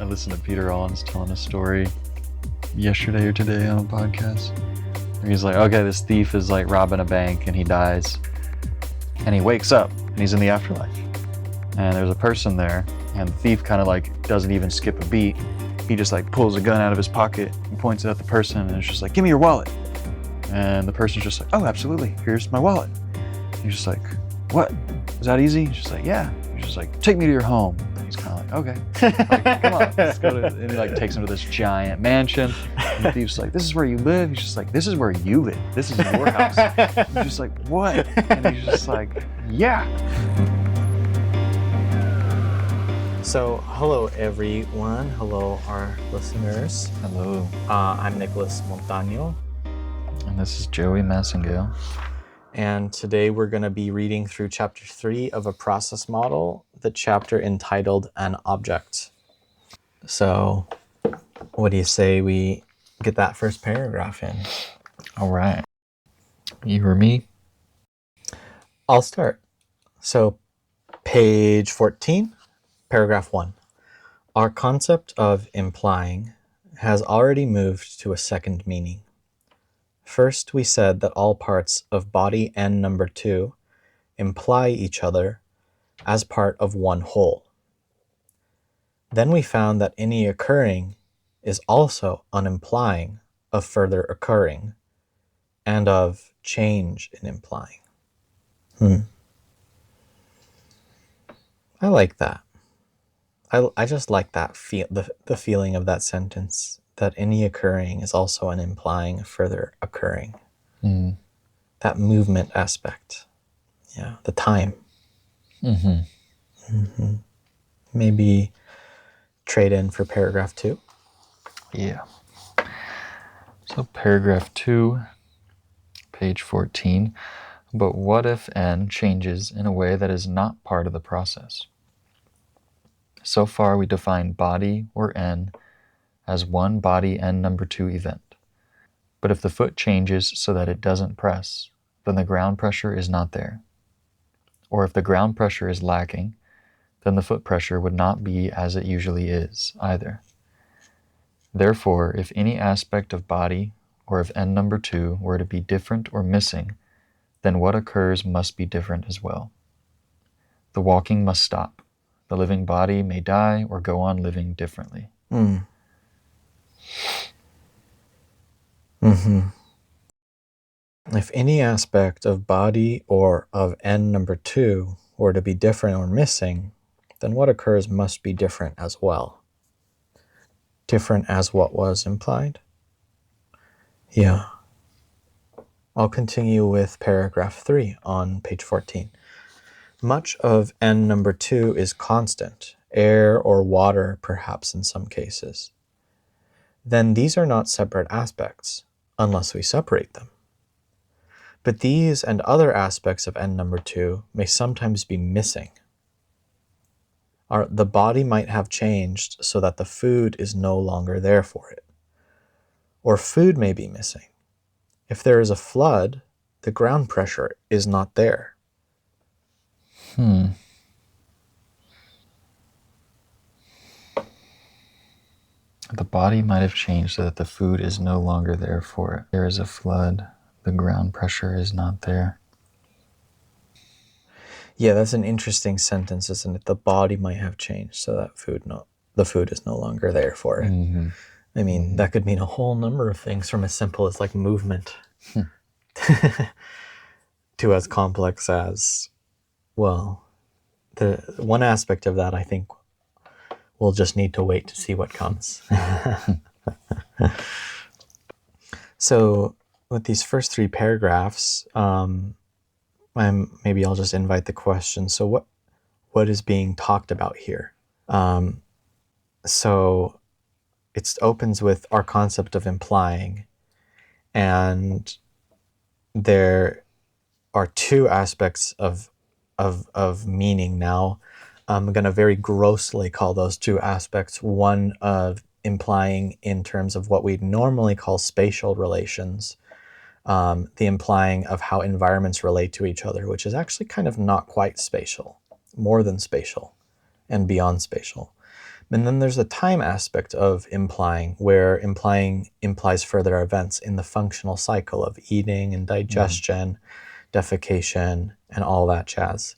I listened to Peter Rollins telling a story yesterday or today on a podcast. He's like, okay, this thief is like robbing a bank and he dies. And he wakes up and he's in the afterlife. And there's a person there, and the thief kind of like doesn't even skip a beat. He just like pulls a gun out of his pocket and points it at the person and it's just like, give me your wallet. And the person's just like, oh, absolutely, here's my wallet. And he's just like, what? Is that easy? He's just like, yeah. He's just like, take me to your home. And he's kind of like, okay, like, come on, let's go to, and he like takes him to this giant mansion. And the thief's like, this is where you live? He's just like, this is where you live. This is your house. He's just like, what? And he's just like, yeah. So, hello everyone. Hello our listeners. Hello. I'm Nicholas Montano. And this is Joey Massengale. And today we're going to be reading through chapter 3 of a process model, the chapter entitled An Object. So, what do you say we get that first paragraph in? All right. You or me? I'll start. So, page 14, paragraph 1. Our concept of implying has already moved to a second meaning. First, we said that all parts of body N number 2 imply each other as part of one whole. Then we found that any occurring is also an implying of further occurring and of change in implying. I like that. I just like that the feeling of that sentence, that any occurring is also an implying further occurring. That movement aspect. Yeah, the time. Maybe trade in for paragraph 2. Yeah. So paragraph 2, page 14. But what if N changes in a way that is not part of the process? So far we define body, or N, as one body N number 2 event. But if the foot changes so that it doesn't press, then the ground pressure is not there. Or if the ground pressure is lacking, then the foot pressure would not be as it usually is either. Therefore, if any aspect of body, or of N number 2, were to be different or missing, then what occurs must be different as well. The walking must stop. The living body may die or go on living differently. If any aspect of body or of N number 2 were to be different or missing, then what occurs must be different as well. Different as what was implied? Yeah. I'll continue with paragraph 3 on page 14. Much of N number 2 is constant, air or water perhaps in some cases. Then these are not separate aspects, unless we separate them. But these and other aspects of N number 2 may sometimes be missing. The body might have changed so that the food is no longer there for it. Or food may be missing. If there is a flood, the ground pressure is not there. The body might have changed so that the food is no longer there for it. There is a flood. The ground pressure is not there. Yeah, that's an interesting sentence, isn't it? The body might have changed so that the food is no longer there for it. I mean, that could mean a whole number of things, from as simple as like movement to as complex as, well, the one aspect of that, I think we'll just need to wait to see what comes. So with these first 3 paragraphs, maybe I'll just invite the question. So what is being talked about here? So it opens with our concept of implying, and there are 2 aspects of meaning now. I'm going to very grossly call those 2 aspects. One of implying in terms of what we'd normally call spatial relations, the implying of how environments relate to each other, which is actually kind of not quite spatial, more than spatial and beyond spatial. And then there's the time aspect of implying, where implying implies further events in the functional cycle of eating and digestion, defecation, and all that jazz.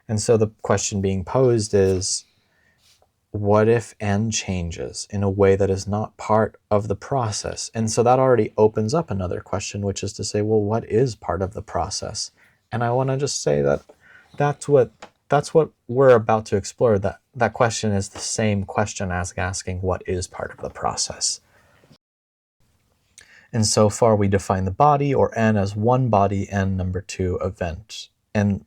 And so the question being posed is, what if N changes in a way that is not part of the process? And so that already opens up another question, which is to say, well, what is part of the process? And I want to just say that that's what we're about to explore. That question is the same question as asking what is part of the process. And so far we define the body, or N, as one body, N number two event. And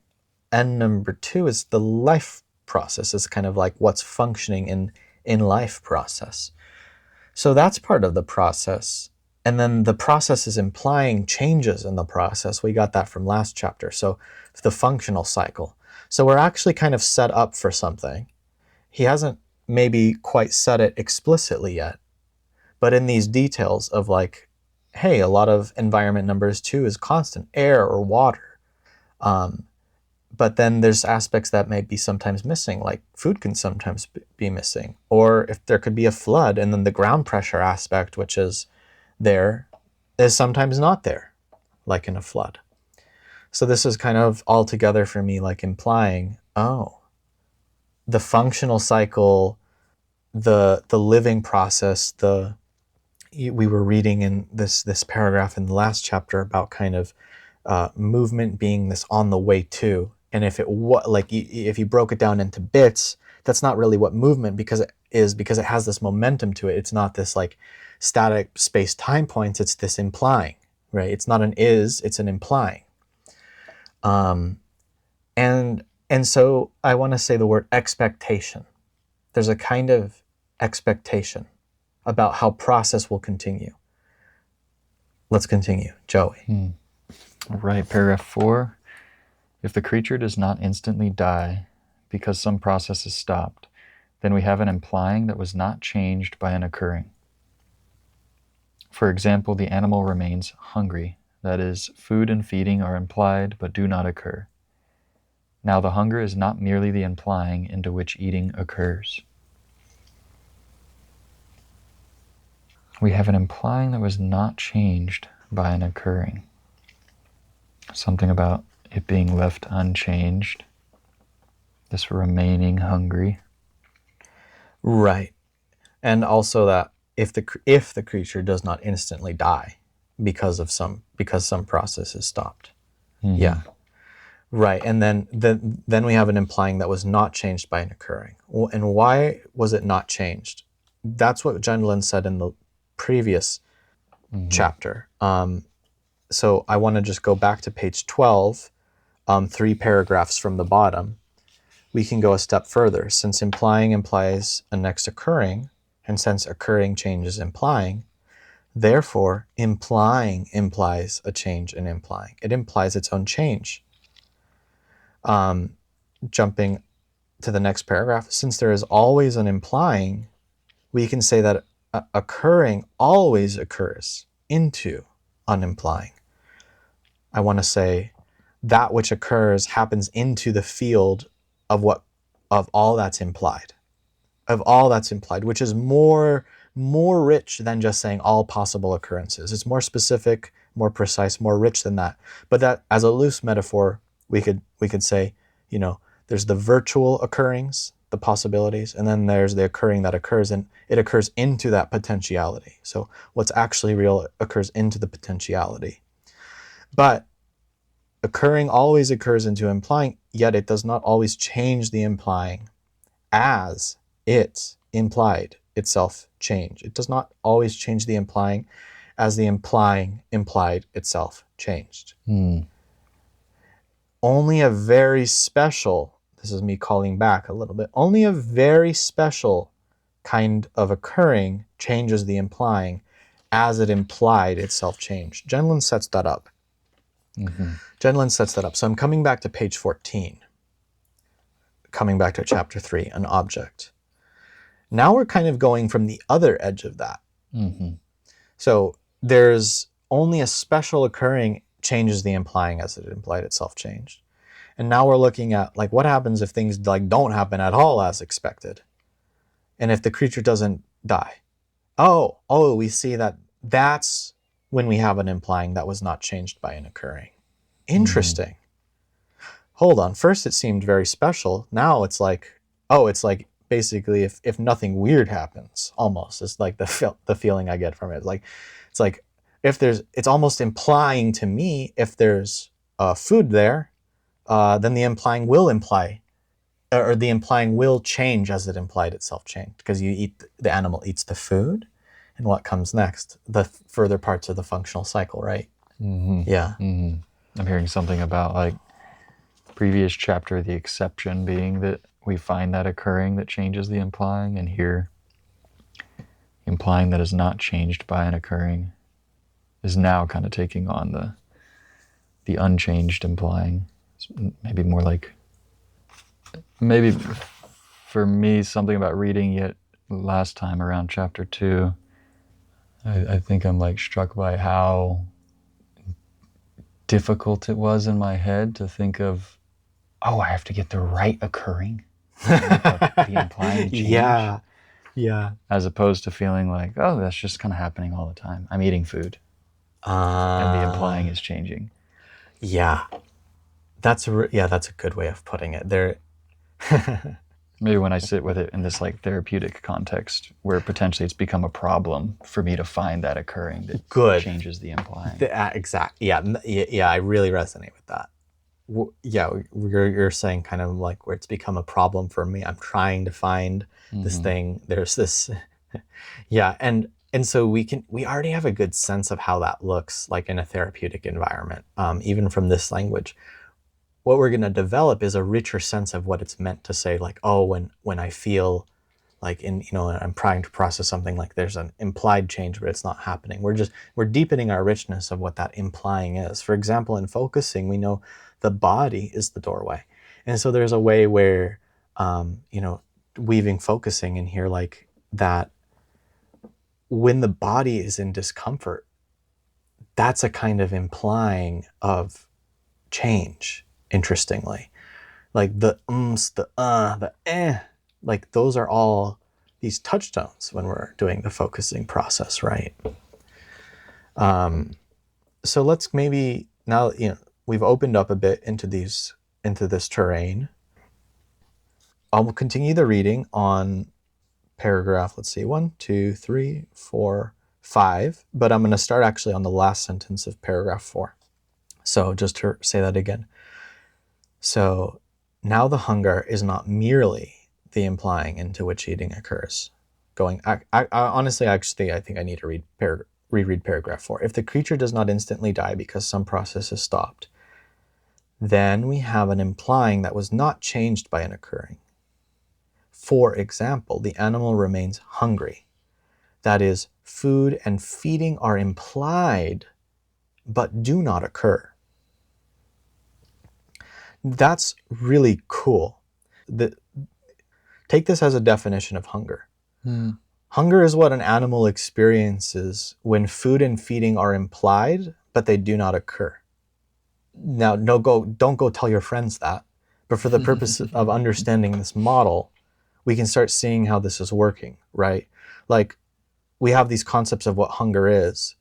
N number two is the life process. It's kind of like what's functioning in life process. So that's part of the process. And then the process is implying changes in the process. We got that from last chapter. So the functional cycle. So we're actually kind of set up for something. He hasn't maybe quite said it explicitly yet, but in these details of like, hey, a lot of environment numbers too is constant, air or water. But then there's aspects that may be sometimes missing, like food can sometimes be missing. Or if there could be a flood, and then the ground pressure aspect, which is there, is sometimes not there, like in a flood. So this is kind of altogether for me like implying, oh, the functional cycle, the living process, we were reading in this paragraph in the last chapter about kind of movement being this on the way to. And if if you broke it down into bits, that's not really what movement because it has this momentum to it. It's not this like static space-time points. It's this implying, right? It's not an is, it's an implying. And so I want to say the word expectation. There's a kind of expectation about how process will continue. Let's continue, Joey. Right, paragraph 4. If the creature does not instantly die because some process is stopped, then we have an implying that was not changed by an occurring. For example, the animal remains hungry. That is, food and feeding are implied but do not occur. Now the hunger is not merely the implying into which eating occurs. We have an implying that was not changed by an occurring. Something about it being left unchanged, this remaining hungry. Right. And also that if the creature does not instantly die because some process is stopped. Mm-hmm. Yeah. Right. And then we have an implying that was not changed by an occurring. And why was it not changed? That's what Gendlin said in the previous chapter. So I want to just go back to page 12, 3 paragraphs from the bottom. We can go a step further. Since implying implies a next occurring, and since occurring changes implying, therefore implying implies a change in implying. It implies its own change. Jumping to the next paragraph, since there is always an implying, we can say that occurring always occurs into an implying. I want to say that which occurs happens into the field of all that's implied, which is more rich than just saying all possible occurrences. It's more specific, more precise, more rich than that. But that, as a loose metaphor, we could say, there's the virtual occurrings, the possibilities, and then there's the occurring that occurs, and it occurs into that potentiality. So what's actually real occurs into the potentiality. But occurring always occurs into implying, yet it does not always change the implying as it implied itself change. It does not always change the implying as the implying implied itself changed. Only a very special, this is me calling back a little bit, only a very special kind of occurring changes the implying as it implied itself changed. Gendlin sets that up. Gendlin sets that up. So I'm coming back to page 14, coming back to chapter 3, an object. Now we're kind of going from the other edge of that. So there's only a special occurring changes the implying as it implied itself changed. And now we're looking at like what happens if things like don't happen at all as expected. And if the creature doesn't die, we see that that's when we have an implying that was not changed by an occurring. Interesting. Hold on. First it seemed very special. Now it's like, it's like basically if nothing weird happens, almost. It's like the feeling I get from it. It's like it's almost implying to me if there's food there, then the implying will imply, or the implying will change as it implied itself changed, because the animal eats the food, and what comes next? The further parts of the functional cycle, right? Yeah. I'm hearing something about like previous chapter, the exception being that we find that occurring that changes the implying, and here implying that is not changed by an occurring is now kind of taking on the unchanged implying. Maybe more like, maybe for me, something about reading it last time around chapter 2, I think I'm like struck by how difficult it was in my head to think of, I have to get the right occurring, the implying change. Yeah. As opposed to feeling like, that's just kind of happening all the time. I'm eating food, and the implying is changing. Yeah. That's a good way of putting it. There. Maybe when I sit with it in this like therapeutic context, where potentially it's become a problem for me to find that occurring that changes the implying. Exactly. Yeah. I really resonate with that. You're saying kind of like where it's become a problem for me. I'm trying to find this thing. There's this, and so we already have a good sense of how that looks like in a therapeutic environment, even from this language. What we're going to develop is a richer sense of what it's meant to say, like, when I feel like I'm trying to process something, like there's an implied change, but it's not happening. We're deepening our richness of what that implying is. For example, in focusing, we know the body is the doorway. And so there's a way where, weaving focusing in here, like that when the body is in discomfort, that's a kind of implying of change, interestingly. Like the the like those are all these touchstones when we're doing the focusing process, right? So let's maybe now, we've opened up a bit into this terrain. I'll continue the reading on paragraph, let's see, 1, 2, 3, 4, 5, but I'm going to start actually on the last sentence of paragraph 4. So just to say that again. So now the hunger is not merely the implying into which eating occurs. Honestly, actually, I think I need to reread paragraph 4. If the creature does not instantly die because some process is stopped, then we have an implying that was not changed by an occurring. For example, the animal remains hungry. That is, food and feeding are implied, but do not occur. That's really cool. Take this as a definition of hunger. Hunger is what an animal experiences when food and feeding are implied, but they do not occur. Now, don't go tell your friends that. But for the purpose of understanding this model, we can start seeing how this is working, right? Like, we have these concepts of what hunger is,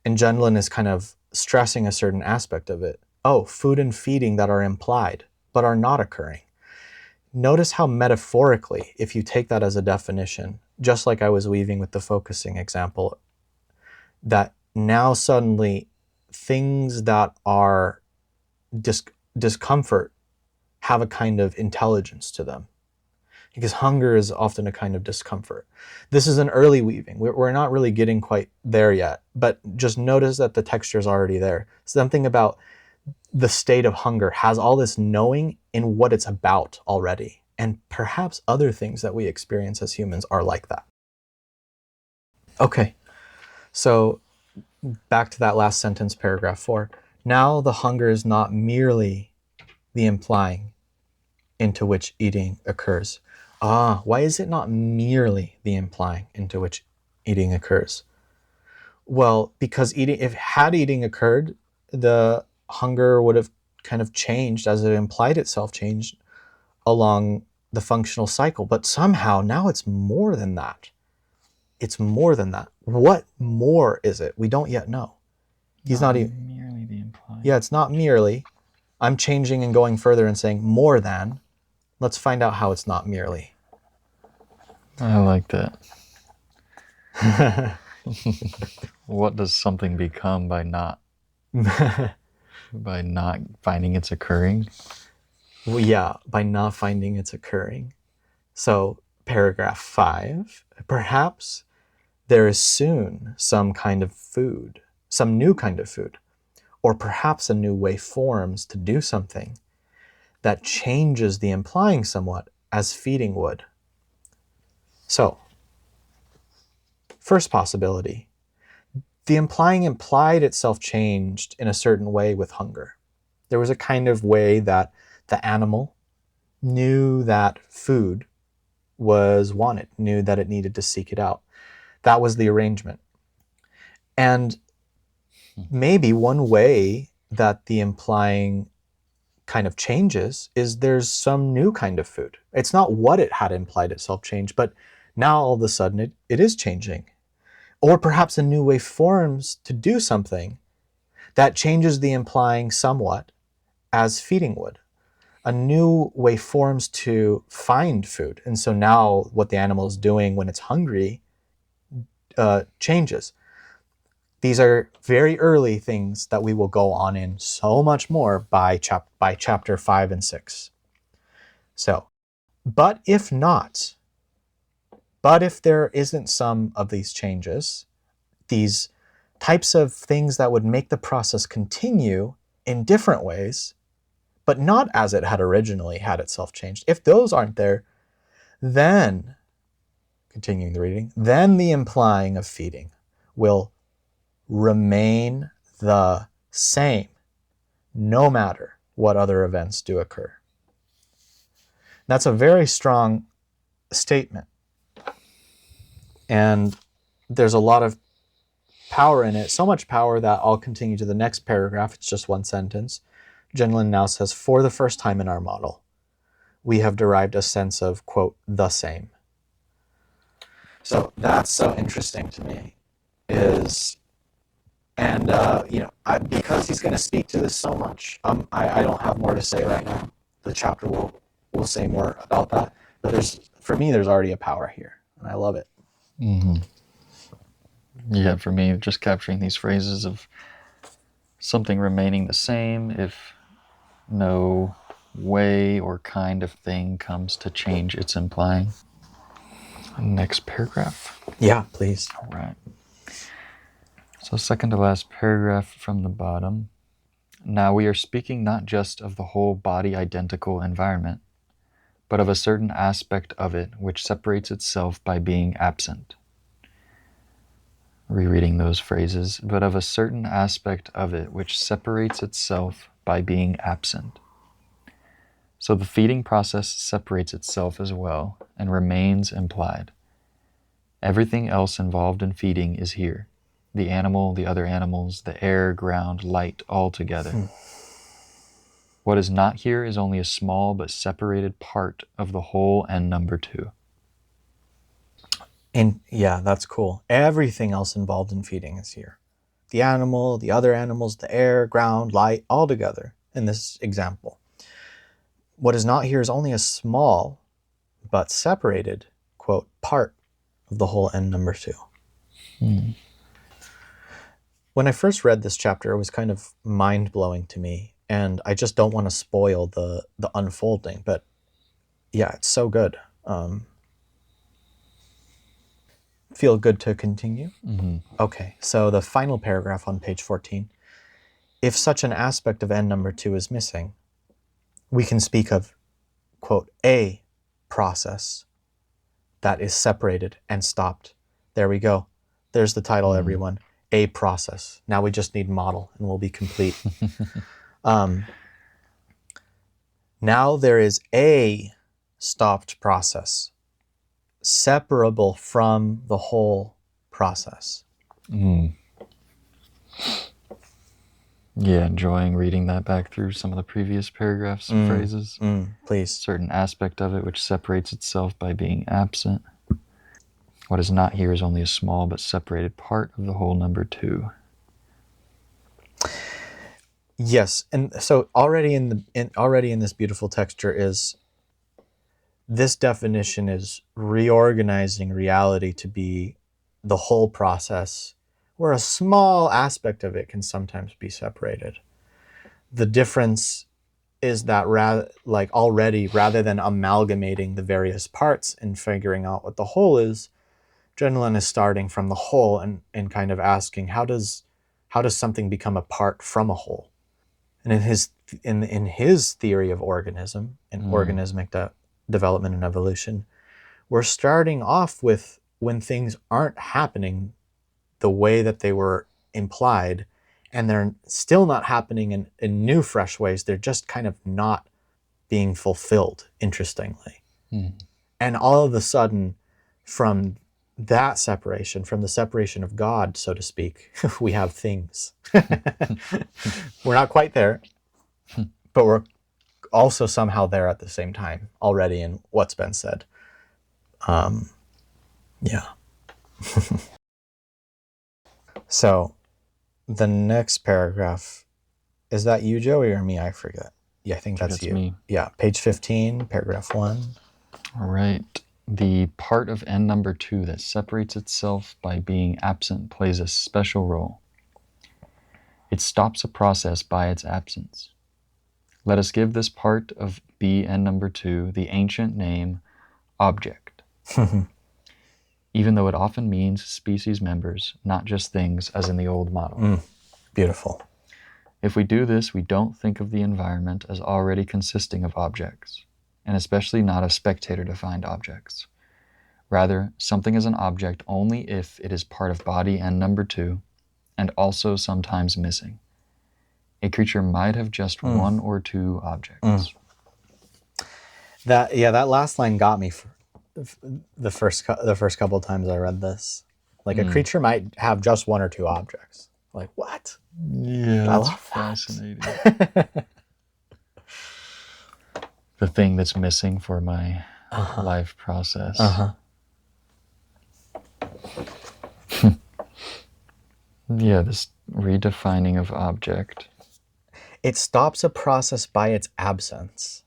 and Gendlin is kind of stressing a certain aspect of it. Food and feeding that are implied, but are not occurring. Notice how metaphorically, if you take that as a definition, just like I was weaving with the focusing example, that now suddenly things that are discomfort have a kind of intelligence to them, because hunger is often a kind of discomfort. This is an early weaving. We're not really getting quite there yet, but just notice that the texture is already there. Something about the state of hunger has all this knowing in what it's about already. And perhaps other things that we experience as humans are like that. Okay, so back to that last sentence, paragraph 4. Now the hunger is not merely the implying into which eating occurs. Why is it not merely the implying into which eating occurs? Well, because had eating occurred, the hunger would have kind of changed as it implied itself changed along the functional cycle, but somehow now it's more than that. It's more than that. What more is it? We don't yet know. He's not even merely the implying. Yeah, it's not merely. I'm changing and going further and saying more than. Let's find out how it's not merely. I like that. What does something become by not finding it's occurring? Well, yeah, by not finding it's occurring. So, paragraph 5, perhaps there is soon some kind of food, some new kind of food, or perhaps a new way forms to do something that changes the implying somewhat as feeding would. So, first possibility, the implying implied itself changed in a certain way with hunger. There was a kind of way that the animal knew that food was wanted, knew that it needed to seek it out. That was the arrangement. And maybe one way that the implying kind of changes is there's some new kind of food. It's not what it had implied itself changed, but now all of a sudden it is changing. Or perhaps a new way forms to do something that changes the implying somewhat as feeding would. A new way forms to find food. And so now what the animal is doing when it's hungry changes. These are very early things that we will go on in so much more by chapter 5 and 6. So, but if there isn't some of these changes, these types of things that would make the process continue in different ways, but not as it had originally had itself changed, if those aren't there, then, continuing the reading, then the implying of feeding will remain the same, no matter what other events do occur. That's a very strong statement. And there's a lot of power in it, so much power that I'll continue to the next paragraph. It's just one sentence. Gendlin now says, for the first time in our model, we have derived a sense of, quote, the same. So that's so interesting to me, because he's going to speak to this so much, I don't have more to say right now. The chapter will say more about that. But for me, there's already a power here, and I love it. Mm-hmm. Yeah, for me, just capturing these phrases of something remaining the same if no way or kind of thing comes to change its implying. Next paragraph. Yeah, please. All right. So second to last paragraph from the bottom. Now we are speaking not just of the whole body identical environment, but of a certain aspect of it which separates itself by being absent. Rereading those phrases, but of a certain aspect of it which separates itself by being absent. So the feeding process separates itself as well and remains implied. Everything else involved in feeding is here. The animal, the other animals, the air, ground, light, all together. What is not here is only a small but separated part of the whole and number two. And yeah, that's cool. Everything else involved in feeding is here. The animal, the other animals, the air, ground, light, all together in this example. What is not here is only a small but separated, quote, part of the whole and number two. When I first read this chapter, it was kind of mind-blowing to me, and I just don't want to spoil the unfolding, but yeah, it's so good. Feel good to continue? Mm-hmm. Okay, so the final paragraph on page 14. If such an aspect of n number 2 is missing, we can speak of, quote, a process that is separated and stopped. There we go. There's the title, everyone. A process. Now we just need model and we'll be complete. Now there is a stopped process, separable from the whole process. Yeah, enjoying reading that back through some of the previous paragraphs and phrases. Please. Certain aspect of it which separates itself by being absent. What is not here is only a small but separated part of the whole number two. Yes, and so already in this beautiful texture is this definition is reorganizing reality to be the whole process, where a small aspect of it can sometimes be separated. The difference is that rather than amalgamating the various parts and figuring out what the whole is, Gendlin is starting from the whole and kind of asking how does something become a part from a whole? And in his theory of organism and organismic development and evolution, we're starting off with when things aren't happening the way that they were implied, and they're still not happening in new, fresh ways. They're just kind of not being fulfilled, interestingly. And all of a sudden, from that separation, from the separation of God, so to speak, we have things. We're not quite there, but we're also somehow there at the same time already in what's been said. Yeah. So the next paragraph, is that you, Joey, or me? I forget. Yeah, I think that's you. Me. Yeah, page 15, paragraph 1. All right. The part of n number 2 that separates itself by being absent plays a special role. It stops a process by its absence. Let us give this part of Bn number 2 the ancient name object, even though it often means species members, not just things as in the old model. Beautiful. If we do this, we don't think of the environment as already consisting of objects, and especially not of spectator-defined objects. Rather, something is an object only if it is part of body n number 2, and also sometimes missing. A creature might have just one or two objects. That last line got me for the first couple of times I read this. Like a creature might have just one or two objects. Like what? Yeah, that's fascinating. The thing that's missing for my life process. Yeah, this redefining of object. It stops a process by its absence.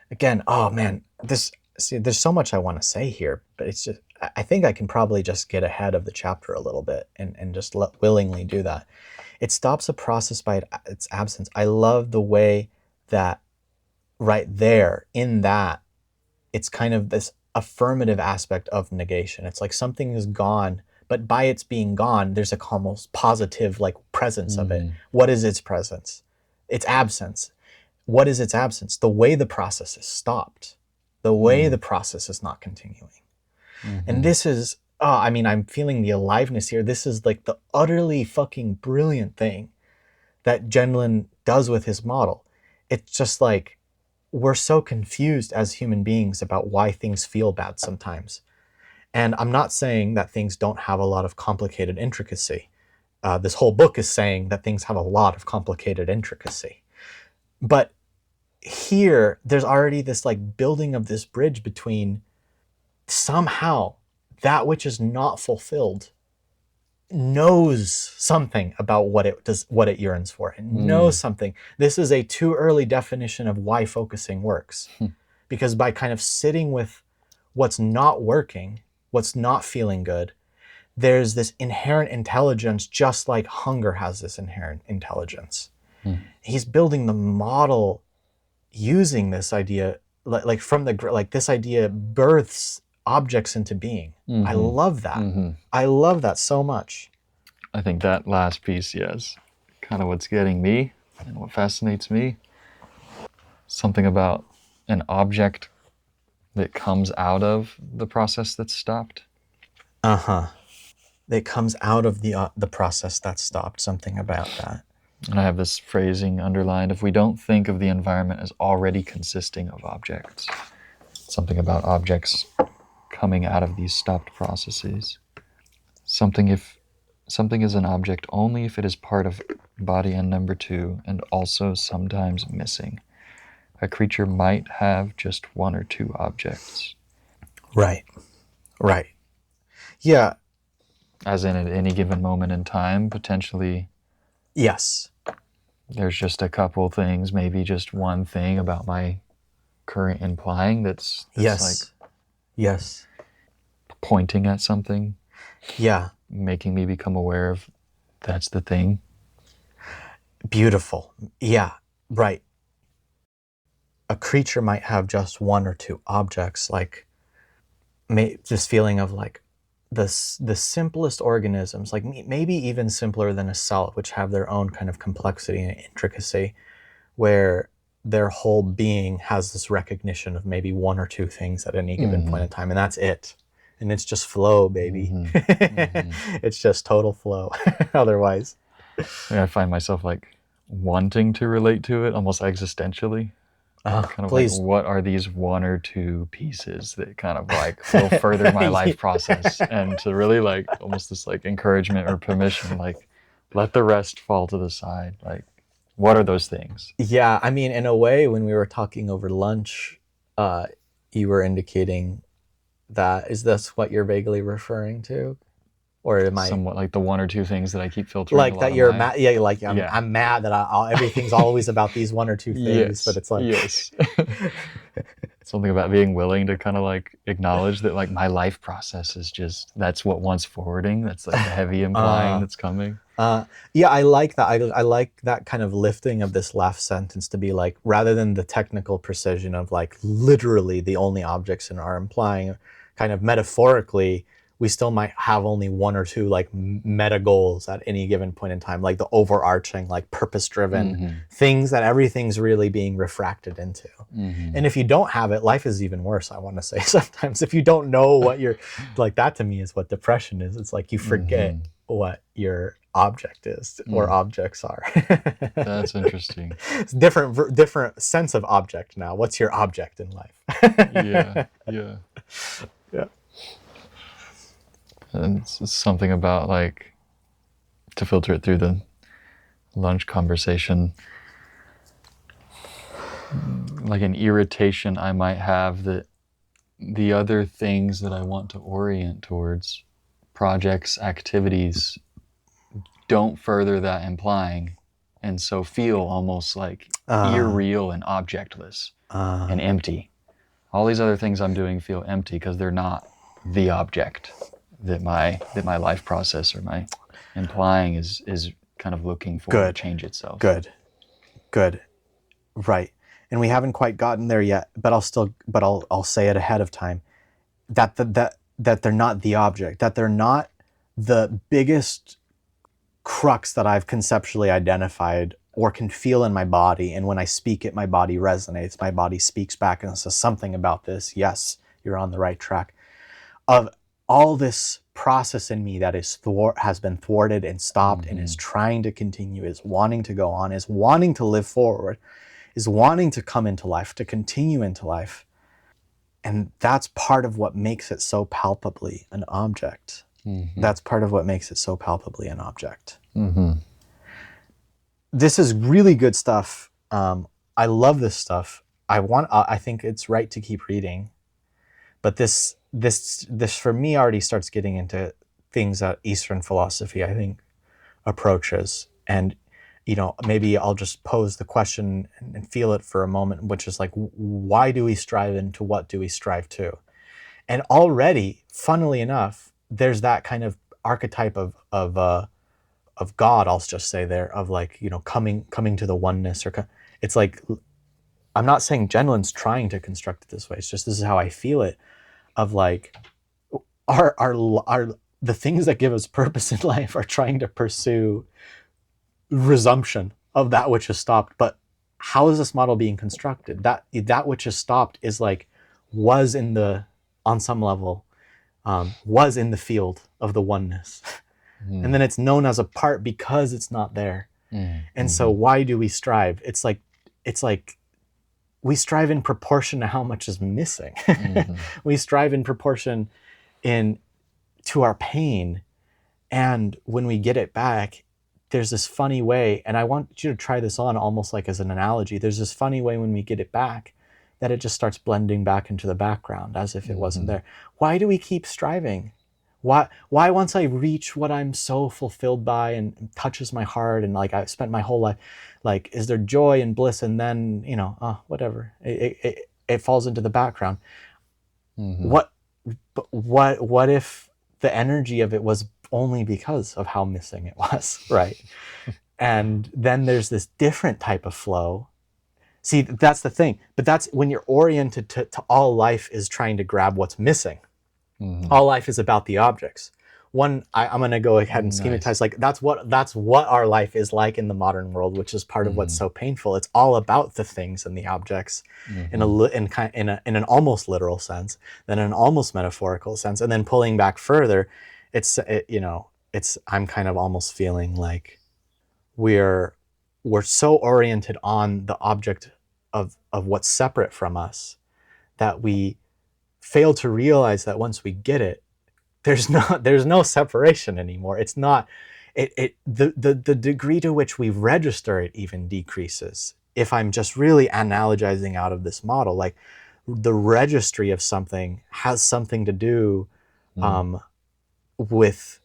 Again, oh man, there's so much I want to say here, but it's just, I think I can probably just get ahead of the chapter a little bit and just willingly do that. It stops a process by its absence. I love the way that right there in that, it's kind of this affirmative aspect of negation. It's like something is gone, but by its being gone, there's a almost positive like presence of it. What is its presence? Its absence. What is its absence? The way the process is stopped. The way the process is not continuing. And this is, I mean, I'm feeling the aliveness here. This is like the utterly fucking brilliant thing that Gendlin does with his model. It's just like, we're so confused as human beings about why things feel bad sometimes. And I'm not saying that things don't have a lot of complicated intricacy. This whole book is saying that things have a lot of complicated intricacy. But here, there's already this like building of this bridge between somehow that which is not fulfilled knows something about what it yearns for. It knows something. This is a too early definition of why focusing works. Because by kind of sitting with what's not working, what's not feeling good, there's this inherent intelligence, just like hunger has this inherent intelligence. He's building the model using this idea, like from this idea births objects into being. I love that. I love that so much. I think that last piece, yes, kind of what's getting me and what fascinates me. Something about an object that comes out of the process that's stopped. That comes out of the process that's stopped. Something about that. And I have this phrasing underlined: if we don't think of the environment as already consisting of objects. Something about objects coming out of these stopped processes. Something is an object only if it is part of body and number two, and also sometimes missing. A creature might have just one or two objects. Right. Yeah. As in, at any given moment in time, potentially. Yes. There's just a couple things, maybe just one thing about my current implying that's yes. like yes. pointing at something. Yeah. Making me become aware of that's the thing. Beautiful. Yeah. Right. A creature might have just one or two objects, like this feeling of like the simplest organisms, like maybe even simpler than a cell, which have their own kind of complexity and intricacy, where their whole being has this recognition of maybe one or two things at any given point in time, and that's it. And it's just flow, baby. It's just total flow. Otherwise, I find myself like wanting to relate to it almost existentially. Kind of please. like, what are these one or two pieces that kind of like will further my life process, and to really like almost this like encouragement or permission, like let the rest fall to the side. Like, what are those things? Yeah, I mean, in a way, when we were talking over lunch, you were indicating that. Is this what you're vaguely referring to? Or am I somewhat like the one or two things that I keep filtering? Like that you're mad? Yeah, like I'm mad that everything's always about these one or two things. Yes, but it's like yes. Something about being willing to kind of like acknowledge that like my life process is just, that's what wants forwarding. That's like the heavy implying that's coming. Yeah, I like that. I like that kind of lifting of this last sentence to be like, rather than the technical precision of like literally the only objects in our implying, kind of metaphorically, we still might have only one or two like meta goals at any given point in time, like the overarching, like purpose-driven things that everything's really being refracted into. And if you don't have it, life is even worse, I want to say. Sometimes if you don't know what you're like, that to me is what depression is. It's like you forget what your object is or objects are. That's interesting. It's different sense of object now. What's your object in life? Yeah. And it's something about like, to filter it through the lunch conversation, like an irritation I might have that the other things that I want to orient towards, projects, activities, don't further that implying, and so feel almost like irreal and objectless and empty. All these other things I'm doing feel empty because they're not the object that my life process or my implying is kind of looking for to change itself. Good. Right. And we haven't quite gotten there yet, but I'll say it ahead of time, that they're not the object, that they're not the biggest crux that I've conceptually identified or can feel in my body. And when I speak it, my body resonates, my body speaks back and says something about this. Yes, you're on the right track. Of all this process in me that has been thwarted and stopped and is trying to continue, is wanting to go on, is wanting to live forward, is wanting to come into life, to continue into life. And that's part of what makes it so palpably an object. That's part of what makes it so palpably an object. This is really good stuff. I love this stuff. I think it's right to keep reading. But this for me already starts getting into things that Eastern philosophy, I think, approaches. And, maybe I'll just pose the question and feel it for a moment, which is like, why do we strive and to what do we strive to? And already, funnily enough, there's that kind of archetype of God, I'll just say there, of like, coming to the oneness, or it's like, I'm not saying Gendlin's trying to construct it this way. It's just, this is how I feel it, of like, our the things that give us purpose in life are trying to pursue resumption of that which is stopped. But how is this model being constructed? That which is stopped is like, on some level, was in the field of the oneness. And then it's known as a part because it's not there. And so why do we strive? It's like we strive in proportion to how much is missing. We strive in proportion to our pain. And when we get it back, there's this funny way, and I want you to try this on almost like as an analogy. There's this funny way when we get it back that it just starts blending back into the background as if it wasn't there. Why do we keep striving? Why once I reach what I'm so fulfilled by and touches my heart, and like I've spent my whole life, like, is there joy and bliss, and then, whatever, it falls into the background. What if the energy of it was only because of how missing it was, right? And then there's this different type of flow. See, that's the thing. But that's when you're oriented to all life is trying to grab what's missing. All life is about the objects. I'm going to go ahead and schematize. Like that's what our life is like in the modern world, which is part of what's so painful. It's all about the things and the objects in an almost literal sense, then an almost metaphorical sense, and then pulling back further. I'm kind of almost feeling like we're so oriented on the object of what's separate from us that we fail to realize that once we get it, there's no separation anymore. It's not the degree to which we register it even decreases. If I'm just really analogizing out of this model, like the registry of something has something to do with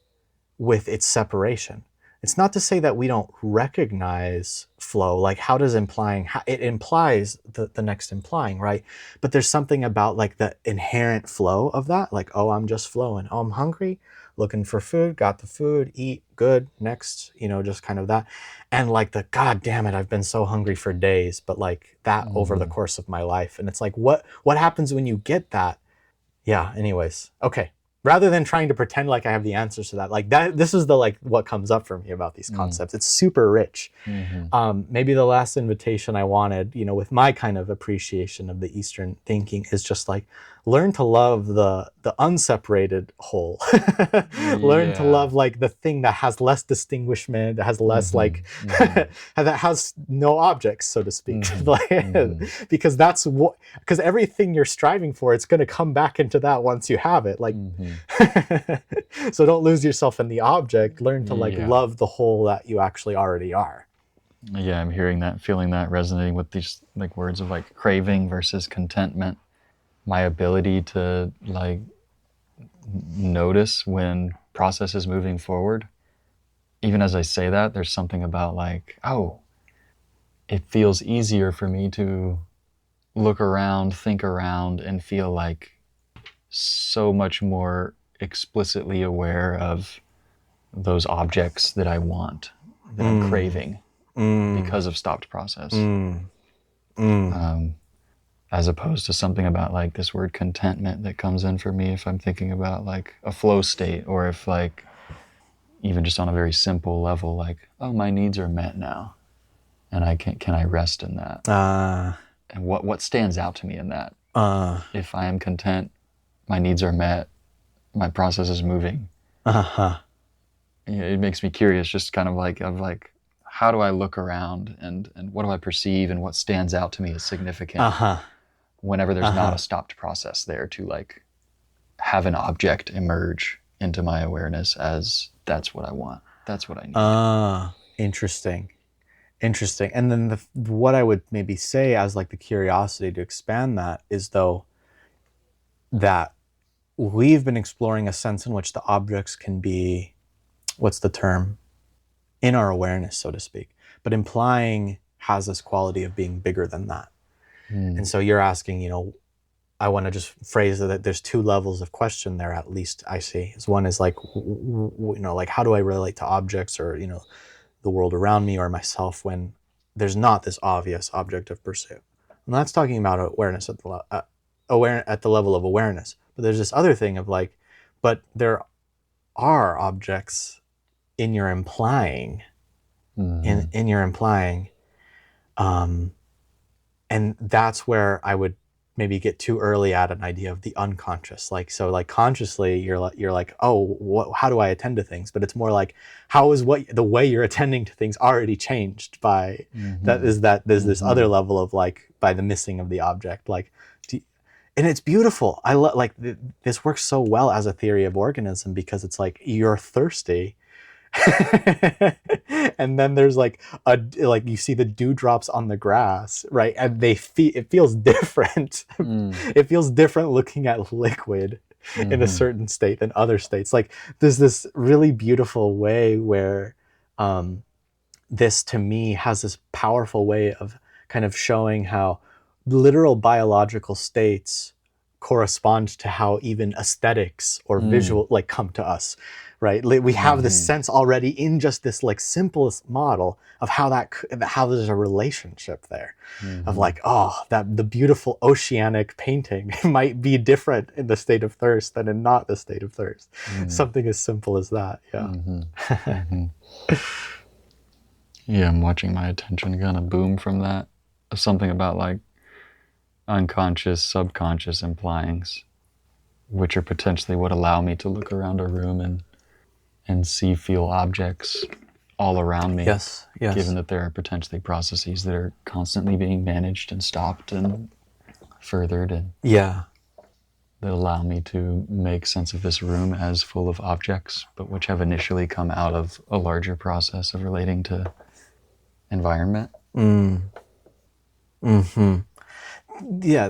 its separation. It's not to say that we don't recognize flow. Like, how does implying, it implies the next implying, right? But there's something about like the inherent flow of that. Like, oh, I'm just flowing. Oh, I'm hungry, looking for food, got the food, eat, good, next, just kind of that. And like the, God damn it, I've been so hungry for days, but like that over the course of my life. And it's like, what happens when you get that? Yeah, anyways. Okay. Rather than trying to pretend like I have the answers to that, like that, this is the like what comes up for me about these concepts. It's super rich. Maybe the last invitation I wanted, with my kind of appreciation of the Eastern thinking, is just like learn to love the unseparated whole. Learn to love like the thing that has less distinguishment, that has less like that has no objects, so to speak. Because because everything you're striving for, it's going to come back into that once you have it. Like so don't lose yourself in the object. Learn to like love the whole that you actually already are. Yeah, I'm hearing that, feeling that, resonating with these like words of like craving versus contentment. My ability to like notice when process is moving forward. Even as I say that, there's something about like, oh, it feels easier for me to look around, think around, and feel like so much more explicitly aware of those objects that I want, that I'm craving because of stopped process. As opposed to something about like this word contentment that comes in for me if I'm thinking about like a flow state, or if like even just on a very simple level, like, oh, my needs are met now, and can I rest in that? And what stands out to me in that? If I am content, my needs are met, my process is moving. It makes me curious, just kind of like how do I look around and what do I perceive and what stands out to me as significant whenever there's not a stopped process there to like have an object emerge into my awareness as that's what I want, that's what I need. Interesting. And then what I would maybe say as like the curiosity to expand that is though that we've been exploring a sense in which the objects can be, what's the term, in our awareness, so to speak, but implying has this quality of being bigger than that. And so you're asking, I want to just phrase it that there's two levels of question there, at least I see. One is like, like how do I relate to objects or, the world around me or myself when there's not this obvious object of pursuit. And that's talking about awareness at the level of awareness. But there's this other thing of like, but there are objects in your implying, in your implying, and that's where I would maybe get too early at an idea of the unconscious. Like, so like consciously you're like, oh, how do I attend to things? But it's more like, how is the way you're attending to things already changed by there's this other level of like, by the missing of the object. Like, and it's beautiful. I love, like, this works so well as a theory of organism because it's like, you're thirsty And then there's like you see the dewdrops on the grass, right? And it feels different. It feels different looking at liquid in a certain state than other states. Like there's this really beautiful way where this to me has this powerful way of kind of showing how literal biological states correspond to how even aesthetics or visual like come to us, right? We have this sense already in just this like simplest model of how there's a relationship there of like, oh, that the beautiful oceanic painting might be different in the state of thirst than in not the state of thirst. Something as simple as that. Yeah, I'm watching my attention kind of boom from that. Something about like unconscious, subconscious implyings, which are potentially what allow me to look around a room and see, feel objects all around me. Yes. Given that there are potentially processes that are constantly being managed and stopped and furthered, and that allow me to make sense of this room as full of objects, but which have initially come out of a larger process of relating to environment. Yeah,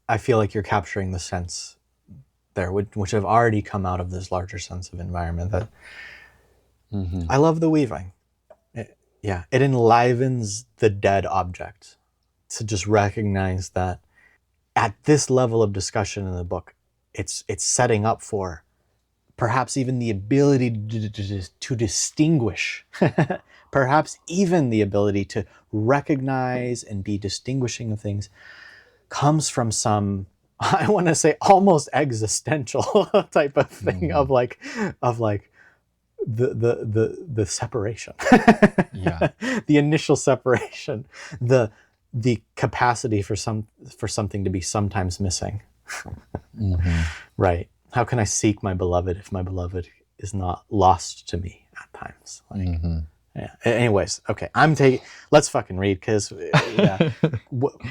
I feel like you're capturing the sense there, which have already come out of this larger sense of environment. That I love the weaving. It enlivens the dead object to just recognize that at this level of discussion in the book, it's setting up for perhaps even the ability to distinguish, perhaps even the ability to recognize and be distinguishing of things comes from some, I want to say, almost existential type of thing of like the separation, the initial separation, the capacity for something to be sometimes missing. Right? How can I seek my beloved if my beloved is not lost to me at times? Like, yeah. Anyways, okay. Let's fucking read, because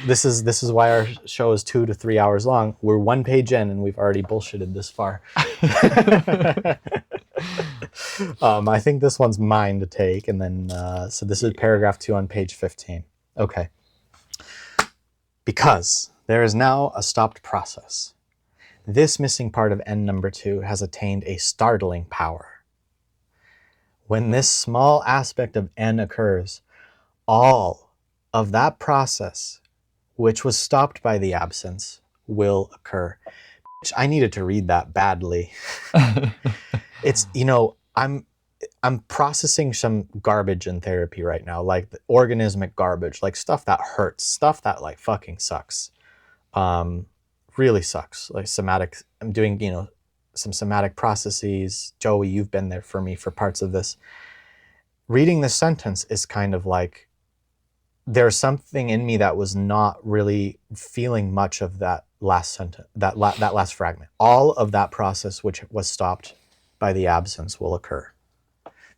this is why our show is 2 to 3 hours long. We're 1 page in and we've already bullshitted this far. I think this one's mine to take, and then so this is paragraph 2 on page 15. Okay. Because there is now a stopped process, this missing part of N number 2 has attained a startling power. When this small aspect of N occurs, all of that process, which was stopped by the absence, will occur. I needed to read that badly. It's, I'm processing some garbage in therapy right now, like the organismic garbage, like stuff that hurts, stuff that like fucking sucks. Really sucks. Like I'm doing, some somatic processes. Joey, you've been there for me for parts of this. Reading this sentence is kind of like, there's something in me that was not really feeling much of that last sentence, that last fragment. All of that process which was stopped by the absence will occur.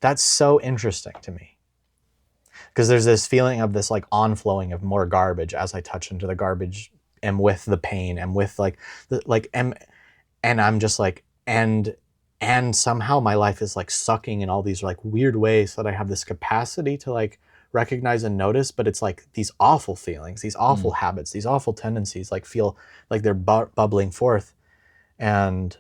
That's so interesting to me, because there's this feeling of this like onflowing of more garbage as I touch into the garbage, am with the pain, am with and I'm just like, and somehow my life is like sucking in all these like weird ways that I have this capacity to like recognize and notice, but it's like these awful feelings, these awful habits, these awful tendencies like feel like they're bubbling forth, and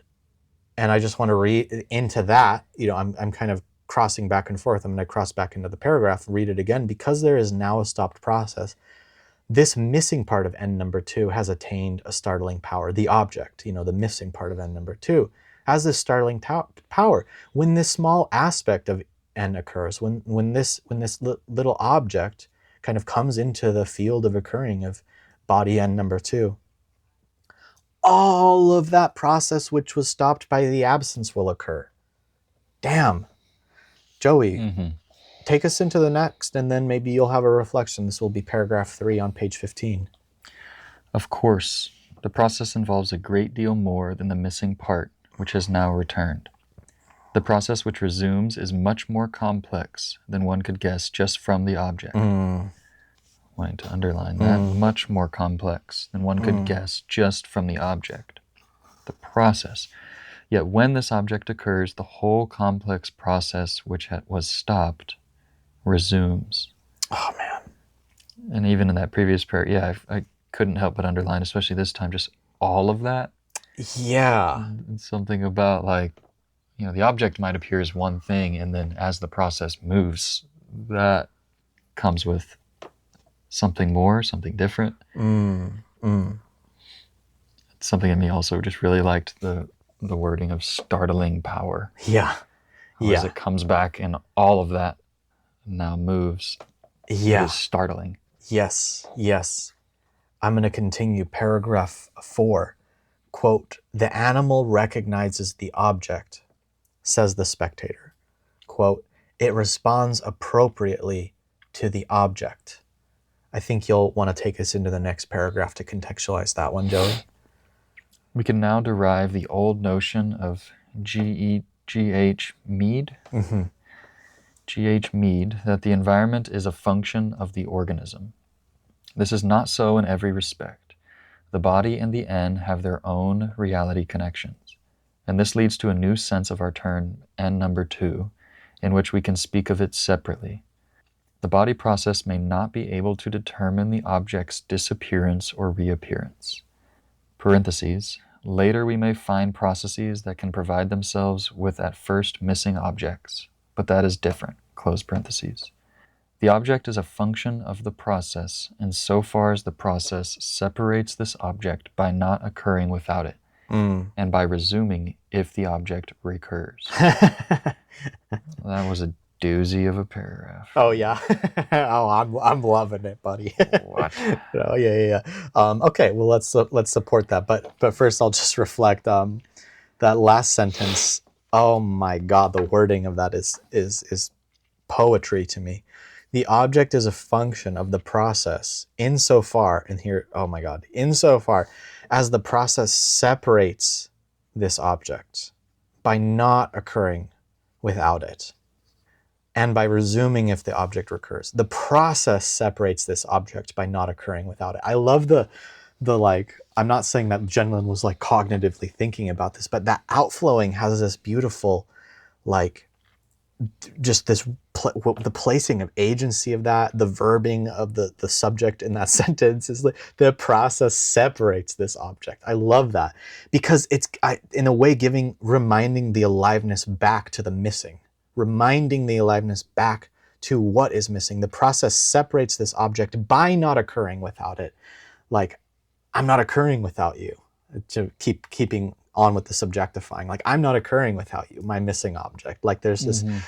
I just want to read into that. I'm kind of crossing back and forth. I'm going to cross back into the paragraph, read it again. Because there is now a stopped process, this missing part of N number 2 has attained a startling power. The object, the missing part of N number 2 has this startling power. When this small aspect of N occurs, when this little object kind of comes into the field of occurring of body N number 2, all of that process which was stopped by the absence will occur. Damn. Joey, take us into the next, and then maybe you'll have a reflection. This will be paragraph 3 on page 15. Of course, the process involves a great deal more than the missing part, which has now returned. The process which resumes is much more complex than one could guess just from the object. Wanting to underline that. Much more complex than one could guess just from the object. The process. Yet when this object occurs, the whole complex process which was stopped resumes. Oh man. And even in that previous prayer, yeah, I couldn't help but underline, especially this time, just all of that. Yeah. And something about like, the object might appear as one thing, and then as the process moves, that comes with something more, something different. Something in me also just really liked the wording of startling power. Yeah. As it comes back and all of that now moves. Yeah. It is startling. Yes. I'm going to continue paragraph 4. Quote, "The animal recognizes the object," says the spectator. Quote, "It responds appropriately to the object." I think you'll want to take us into the next paragraph to contextualize that one, Joey. We can now derive the old notion of G.H. Mead, G.H. Mead, that the environment is a function of the organism. This is not so in every respect. The body and the N have their own reality connections, and this leads to a new sense of our term N number 2, in which we can speak of it separately. The body process may not be able to determine the object's disappearance or reappearance. Parentheses, later we may find processes that can provide themselves with at first missing objects, but that is different, close parentheses. The object is a function of the process insofar as the process separates this object by not occurring without it, and by resuming if the object recurs. That was a doozy of a paragraph. Oh yeah. Oh, I'm loving it, buddy. What? Oh yeah. Okay, well let's support that. But first I'll just reflect that last sentence. Oh my God, the wording of that is poetry to me. The object is a function of the process insofar, and here, oh my God, insofar as the process separates this object by not occurring without it, and by resuming if the object recurs. The process separates this object by not occurring without it. I love the like, I'm not saying that Gendlin was like cognitively thinking about this, but that outflowing has this beautiful, like, just this the placing of agency of that, the verbing of the subject in that sentence is like the process separates this object. I love that because it's in a way reminding the aliveness back to the missing, reminding the aliveness back to what is missing. The process separates this object by not occurring without it. Like, I'm not occurring without you, to keeping on with the subjectifying. Like, I'm not occurring without you, my missing object. Like, there's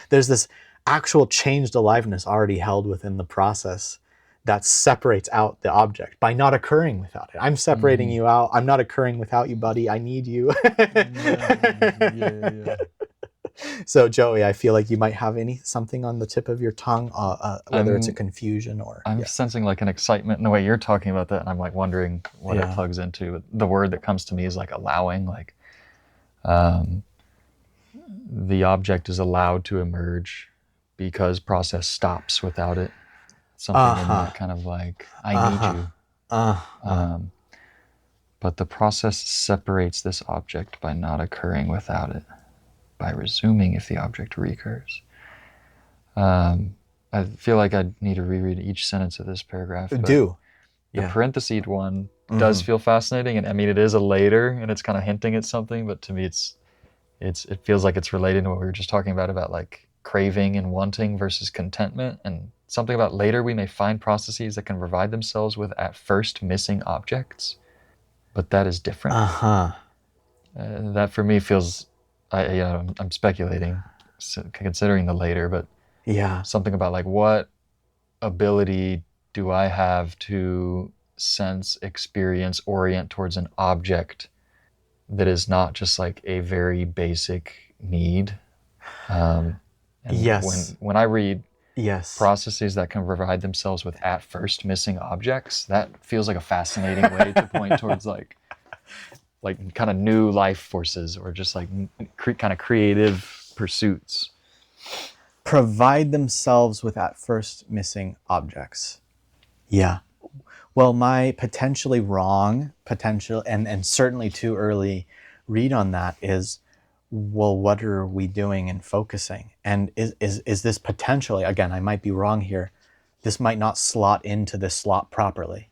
this actual changed aliveness already held within the process that separates out the object by not occurring without it. I'm separating you out. I'm not occurring without you, buddy. I need you. Yeah. So Joey, I feel like you might have something on the tip of your tongue, whether it's a confusion or... I'm sensing like an excitement in the way you're talking about that, and I'm like wondering what it plugs into. The word that comes to me is like allowing, like the object is allowed to emerge because process stops without it. Something in that kind of like, I need you. But the process separates this object by not occurring without it, by resuming if the object recurs. I feel like I need to reread each sentence of this paragraph. The parenthesed one does feel fascinating, and I mean it is a later, and it's kind of hinting at something. But to me, it feels like it's related to what we were just talking about like craving and wanting versus contentment, and something about later we may find processes that can provide themselves with at first missing objects, but that is different. That for me feels, I'm speculating, considering the later, but something about like what ability do I have to sense, experience, orient towards an object that is not just like a very basic need. And when I read processes that can provide themselves with at first missing objects, that feels like a fascinating way to point towards like kind of new life forces, or just like kind of creative pursuits. Provide themselves with at first missing objects. Yeah. Well, my potentially wrong, and certainly too early read on that is well, what are we doing in focusing? And is this potentially, again, I might be wrong here, this might not slot into this slot properly,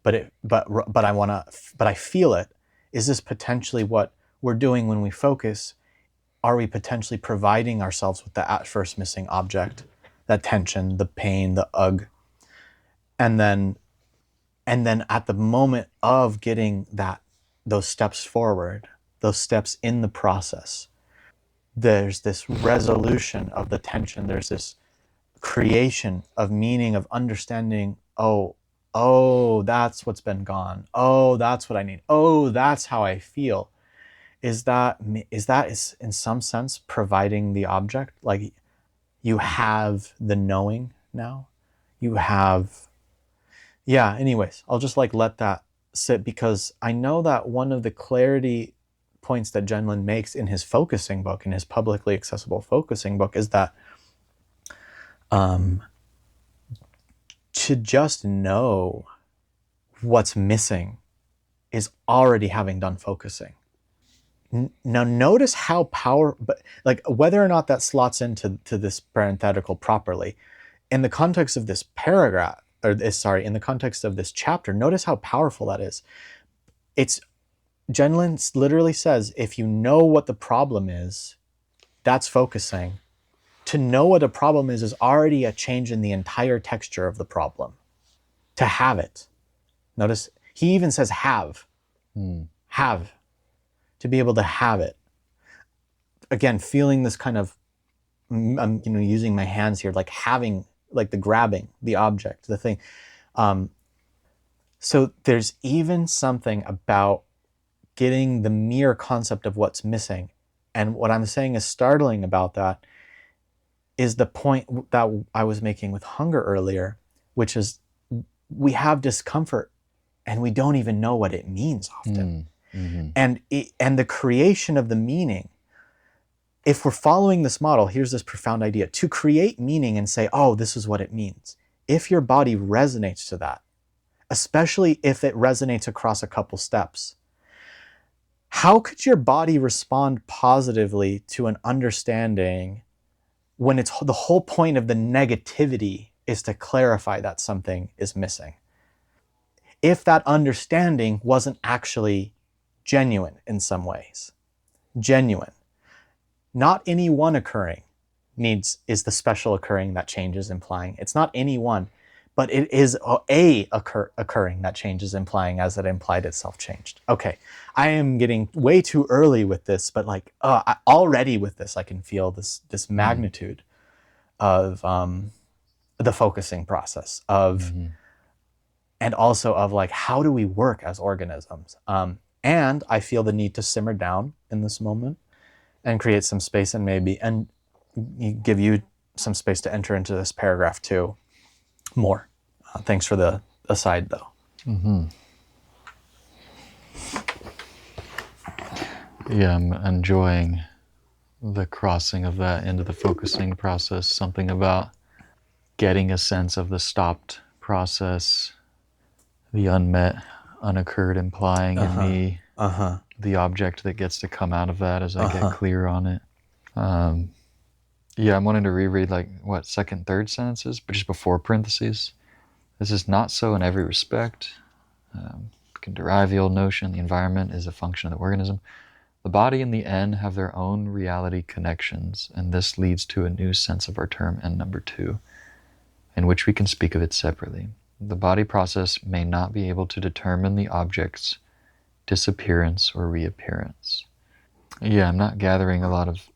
but I feel it. Is this potentially what we're doing when we focus? Are we potentially providing ourselves with the at first missing object, that tension, the pain, the ugh, and then at the moment of getting those steps forward, those steps in the process, there's this resolution of the tension. There's this creation of meaning, of understanding. Oh, that's what's been gone. Oh, that's what I need. Oh, that's how I feel. Is that in some sense providing the object? Like, you have the knowing now. You have, yeah. Anyways, I'll just like let that sit, because I know that one of the clarity points that Gendlin makes in his focusing book, in his publicly accessible focusing book, is that to just know what's missing is already having done focusing. Now notice how but like whether or not that slots into this parenthetical properly, in the context of this paragraph, in the context of this chapter, notice how powerful that is. It's Gendlin literally says, if you know what the problem is, that's focusing. To know what a problem is already a change in the entire texture of the problem. To have it. Notice he even says have. Have. To be able to have it. Again, feeling this kind of, I'm using my hands here, like having, like the grabbing, the object, the thing. So there's even something about getting the mere concept of what's missing. And what I'm saying is startling about that is the point that I was making with hunger earlier, which is we have discomfort and we don't even know what it means often. And the creation of the meaning, if we're following this model, here's this profound idea: to create meaning and say, oh, this is what it means. If your body resonates to that, especially if it resonates across a couple steps, how could your body respond positively to an understanding when it's the whole point of the negativity is to clarify that something is missing? If that understanding wasn't actually genuine in some ways, genuine. Not any one occurring is the special occurring that changes implying. It's not any one, but it is occurring that changes implying as it implied itself changed. Okay, I am getting way too early with this, but like already with this, I can feel this magnitude of the focusing process of, and also of like, how do we work as organisms? And I feel the need to simmer down in this moment and create some space, and give you some space to enter into this paragraph too more. Thanks for the aside though. Yeah, I'm enjoying the crossing of that into the focusing process. Something about getting a sense of the stopped process, the unmet, unoccurred implying in me, the object that gets to come out of that as I get clear on it. Yeah, I'm wanting to reread second, third sentences, but just before parentheses. This is not so in every respect. Can derive the old notion the environment is a function of the organism. The body and the N have their own reality connections, and this leads to a new sense of our term N number 2, in which we can speak of it separately. The body process may not be able to determine the object's disappearance or reappearance. Yeah, I'm not gathering a lot of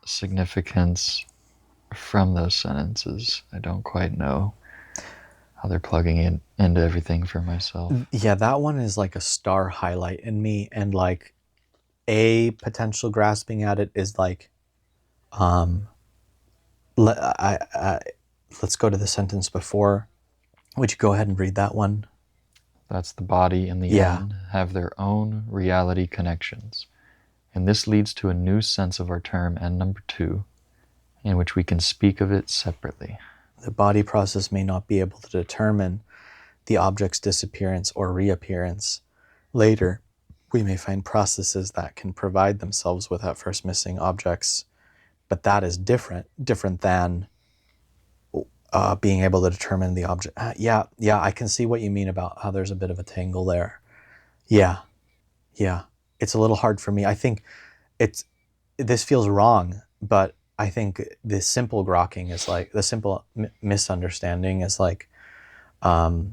significance from those sentences. I don't quite know how they're plugging in into everything for myself. Yeah, that one is like a star highlight in me, and like a potential grasping at it is like, let's go to the sentence before. Would you go ahead and read that one? That's the body and the N have their own reality connections. And this leads to a new sense of our term N number 2, in which we can speak of it separately. The body process may not be able to determine the object's disappearance or reappearance later. We may find processes that can provide themselves without first missing objects, but that is different than being able to determine the object. Yeah, I can see what you mean about how there's a bit of a tangle there. Yeah, it's a little hard for me. I think this feels wrong, but I think the simple grokking is like, the simple misunderstanding is like, do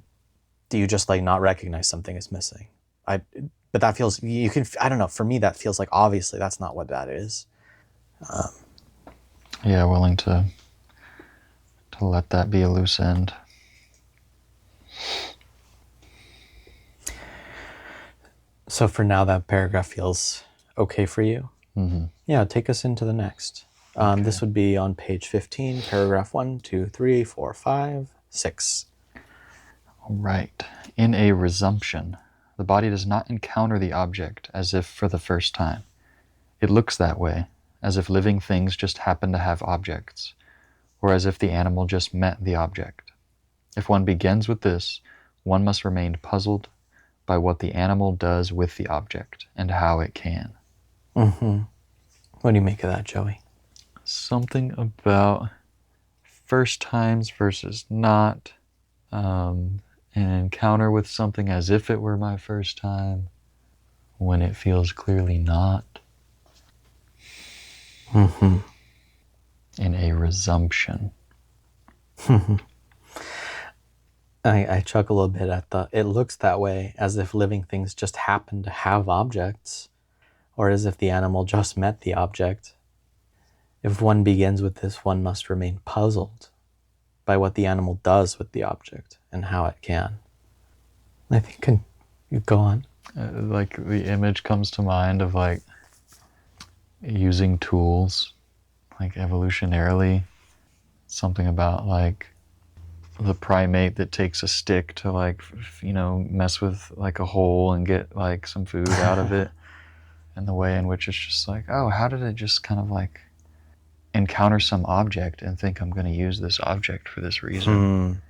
you just like not recognize something is missing? But that feels, you can, I don't know, for me that feels like obviously that's not what that is. Yeah, willing to let that be a loose end. So for now, that paragraph feels okay for you? Mm-hmm. Yeah, take us into the next. Okay. This would be on page 15, paragraph 1, 2, 3, 4, 5, 6. All right. In a resumption, the body does not encounter the object as if for the first time. It looks that way, as if living things just happen to have objects, or as if the animal just met the object. If one begins with this, one must remain puzzled by what the animal does with the object and how it can. Mm-hmm. What do you make of that, Joey? Something about first times versus not, an encounter with something as if it were my first time when it feels clearly not. Mm-hmm. In a resumption. I chuckle a bit at the, it looks that way, as if living things just happen to have objects, or as if the animal just met the object. If one begins with this, one must remain puzzled by what the animal does with the object and how it can. I think, can you go on? Like the image comes to mind of like using tools, like evolutionarily. Something about like the primate that takes a stick to like, mess with like a hole and get like some food out of it. And the way in which it's just like, oh, how did it just kind of like encounter some object and think I'm going to use this object for this reason,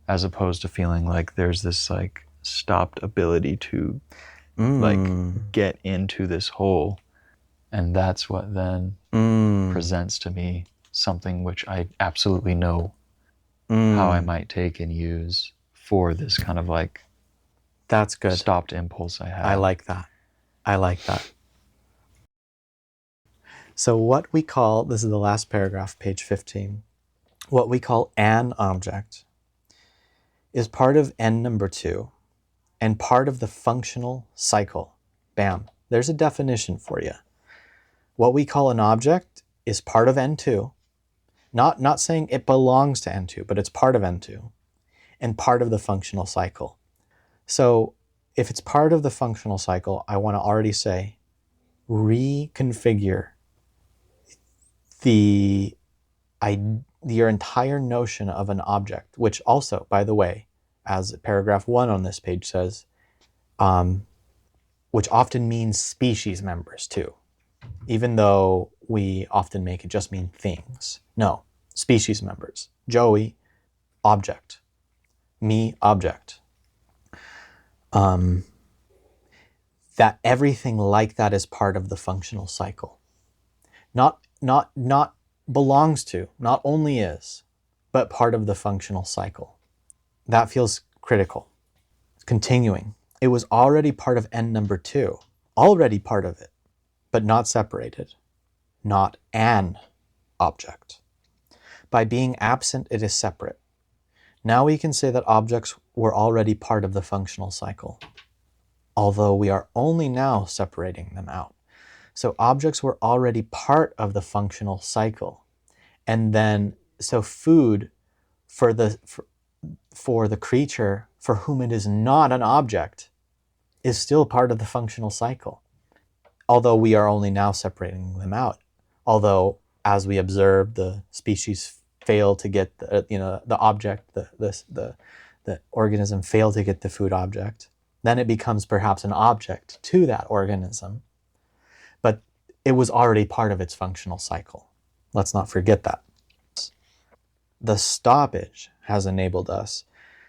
as opposed to feeling like there's this like stopped ability to like get into this hole. And that's what then presents to me something which I absolutely know how I might take and use for this kind of like, that's good, stopped impulse I have. I like that. So what we call, this is the last paragraph, page 15, what we call an object is part of n number 2 and part of the functional cycle. Bam, there's a definition for you. What we call an object is part of n2, not saying it belongs to n2, but it's part of n2 and part of the functional cycle. So if it's part of the functional cycle, I want to already say reconfigure your entire notion of an object, which also, by the way, as paragraph 1 on this page says, which often means species members too, even though we often make it just mean things. No, species members. Joey, object. Me, object. That everything like that is part of the functional cycle. Not belongs to, not only is, but part of the functional cycle. That feels critical. Continuing. It was already part of n number 2, already part of it, but not separated, not an object. By being absent, it is separate. Now we can say that objects were already part of the functional cycle, although we are only now separating them out. So objects were already part of the functional cycle. And then, so food for the creature for whom it is not an object is still part of the functional cycle, although we are only now separating them out. Although, as we observe, the species fail to get the object, the organism fail to get the food object, then it becomes perhaps an object to that organism. But it was already part of its functional cycle. Let's not forget that. The stoppage has enabled us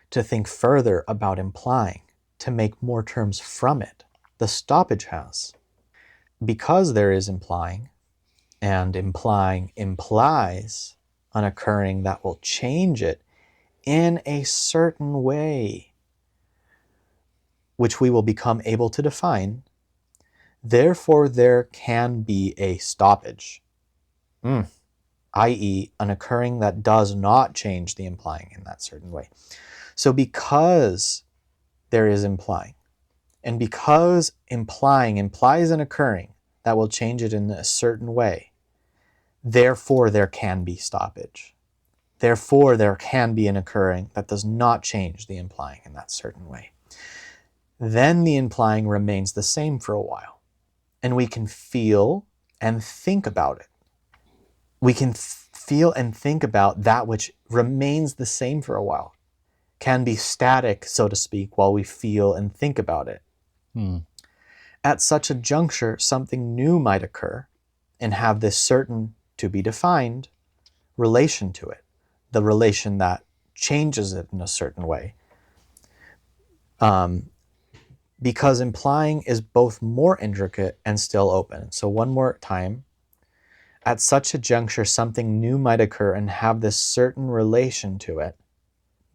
to think further about implying, to make more terms from it. the stoppage has. Because there is implying, and implying implies an occurring that will change it in a certain way, which we will become able to define, therefore there can be a stoppage, i.e., an occurring that does not change the implying in that certain way. So because there is implying, and because implying implies an occurring that will change it in a certain way, therefore there can be stoppage. Therefore there can be an occurring that does not change the implying in that certain way. Then the implying remains the same for a while, and we can feel and think about it. We can feel and think about that which remains the same for a while, can be static, so to speak, while we feel and think about it. At such a juncture, something new might occur and have this certain, to be defined, relation to it, the relation that changes it in a certain way. Because implying is both more intricate and still open. So one more time. At such a juncture, something new might occur and have this certain relation to it,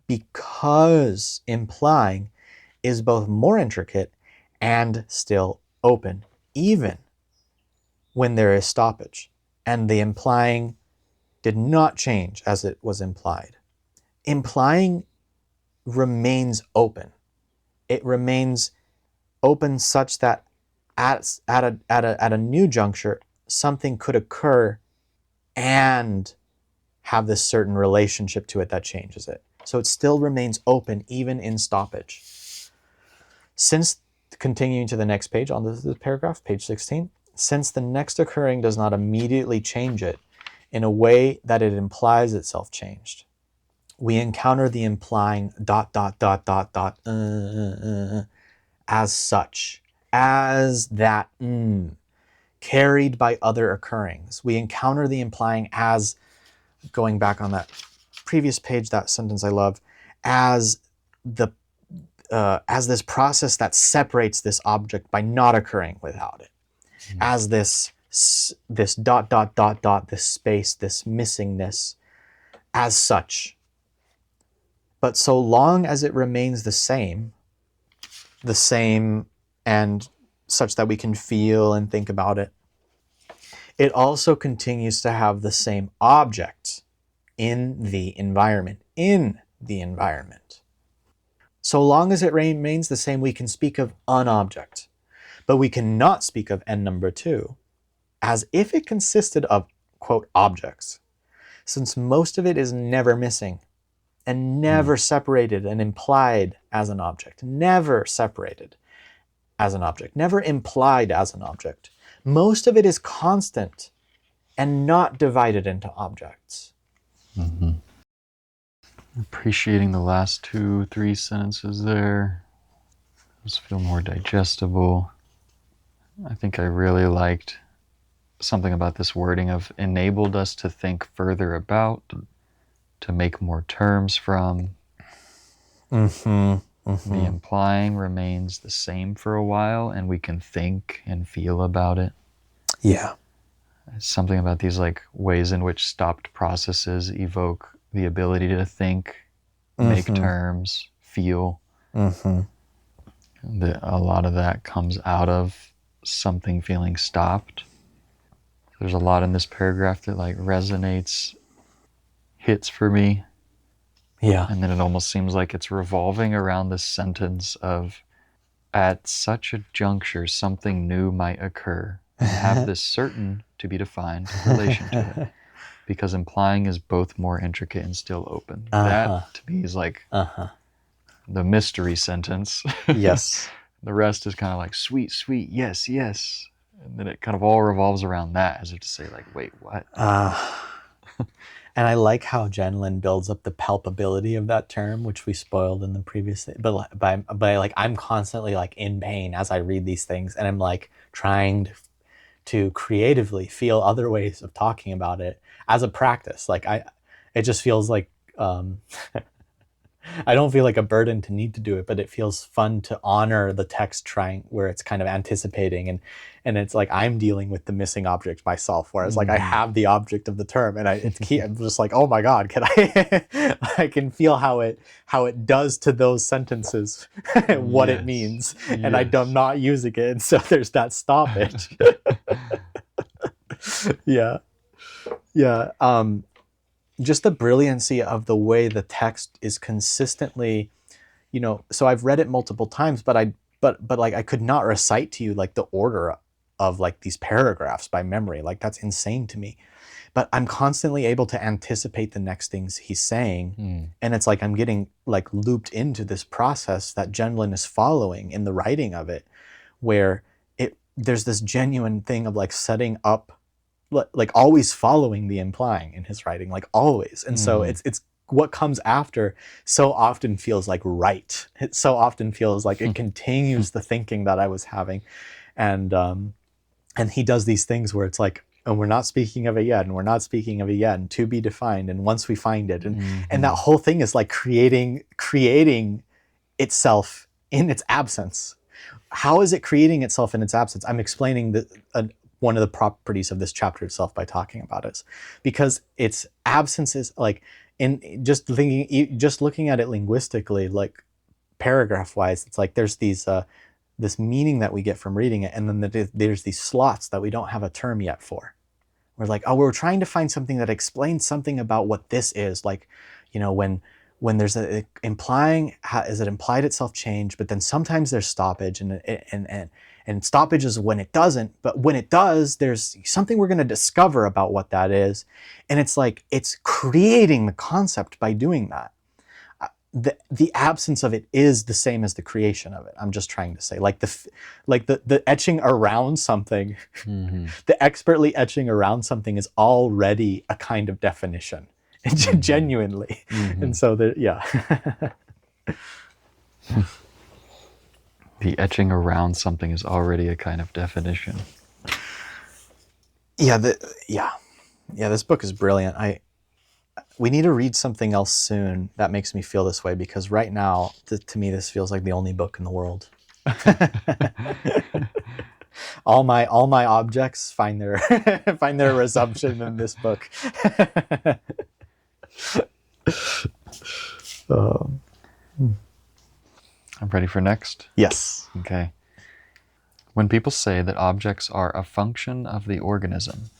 because implying is both more intricate and still open, even when there is stoppage, and the implying did not change as it was implied. Implying remains open. It remains open such that at a new juncture, something could occur and have this certain relationship to it that changes it. So it still remains open even in stoppage. Since, continuing to the next page on this paragraph, page 16, since the next occurring does not immediately change it in a way that it implies itself changed, we encounter the implying ... as such, as that carried by other occurrings. We encounter the implying as, going back on that previous page, that sentence I love, as this process that separates this object by not occurring without it, as this ... this space, this missingness, as such. But so long as it remains the same and such that we can feel and think about it, it also continues to have the same object in the environment. So long as it remains the same, we can speak of an object, but we cannot speak of n number 2 as if it consisted of, quote, objects, since most of it is never missing and never separated and implied as an object, never separated as an object, never implied as an object. Most of it is constant and not divided into objects. Appreciating the last 2-3 sentences there. Those feel more digestible. I think I really liked something about this wording of enabled us to think further about, to make more terms from. The implying remains the same for a while, and we can think and feel about it. Yeah. Something about these like ways in which stopped processes evoke the ability to think, make terms, feel. A lot of that comes out of something feeling stopped. There's a lot in this paragraph that like resonates, hits for me. Yeah. And then it almost seems like it's revolving around this sentence of, at such a juncture, something new might occur and have this certain, to be defined, relation to it. Because implying is both more intricate and still open. That, to me, is like the mystery sentence. Yes. The rest is kind of like, sweet, sweet, yes, yes. And then it kind of all revolves around that, as if to say, like, wait, what? And I like how Gendlin builds up the palpability of that term, which we spoiled in the previous thing. But like I'm constantly like in pain as I read these things, and I'm like trying to creatively feel other ways of talking about it as a practice. Like it just feels like I don't feel like a burden to need to do it, but it feels fun to honor the text trying where it's kind of anticipating and it's like I'm dealing with the missing object myself, whereas like I have the object of the term and I'm just like, oh my God, can I I can feel how it does to those sentences what it means. And I'm not using it. And so there's that stoppage. Yeah. Yeah. Just the brilliancy of the way the text is consistently, so I've read it multiple times, but like I could not recite to you like the order of like these paragraphs by memory. Like that's insane to me. But I'm constantly able to anticipate the next things he's saying. And it's like I'm getting like looped into this process that Gendlin is following in the writing of it, where there's this genuine thing of like setting up, like always following the implying in his writing, like always. And so it's what comes after so often feels like right. It so often feels like it continues the thinking that I was having. And he does these things where it's like, and we're not speaking of it yet, and we're not speaking of it yet, and to be defined, and once we find it, and that whole thing is like creating itself in its absence. How is it creating itself in its absence? I'm explaining one of the properties of this chapter itself by talking about it, because its absence is like, in just looking at it linguistically, like paragraph wise, it's like there's these this meaning that we get from reading it, and then there's these slots that we don't have a term yet for. We're like, oh, we're trying to find something that explains something about what this is. Like, when there's implying, is it implied itself change? But then sometimes there's stoppage, and stoppage is when it doesn't. But when it does, there's something we're going to discover about what that is. And it's like, it's creating the concept by doing that. The absence of it is the same as the creation of it. I'm just trying to say, like the etching around something, the expertly etching around something is already a kind of definition, genuinely. And so yeah. The etching around something is already a kind of definition. Yeah. This book is brilliant. We need to read something else soon that makes me feel this way, because right now, to me, this feels like the only book in the world. all my objects find their resumption in this book. I'm ready for next? Yes. Okay. When people say that objects are a function of the organism,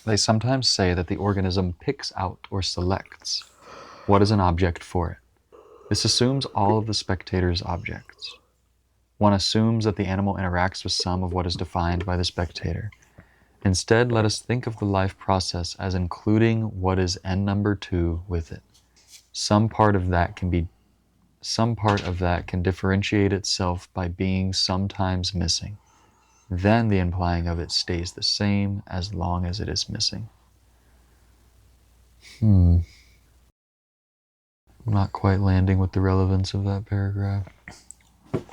they sometimes say that the organism picks out or selects what is an object for it. This assumes all of the spectator's objects. One assumes that the animal interacts with some of what is defined by the spectator. Instead, let us think of the life process as including what is n number 2 with it. Some part of that can differentiate itself by being sometimes missing. Then the implying of it stays the same as long as it is missing. I'm not quite landing with the relevance of that paragraph,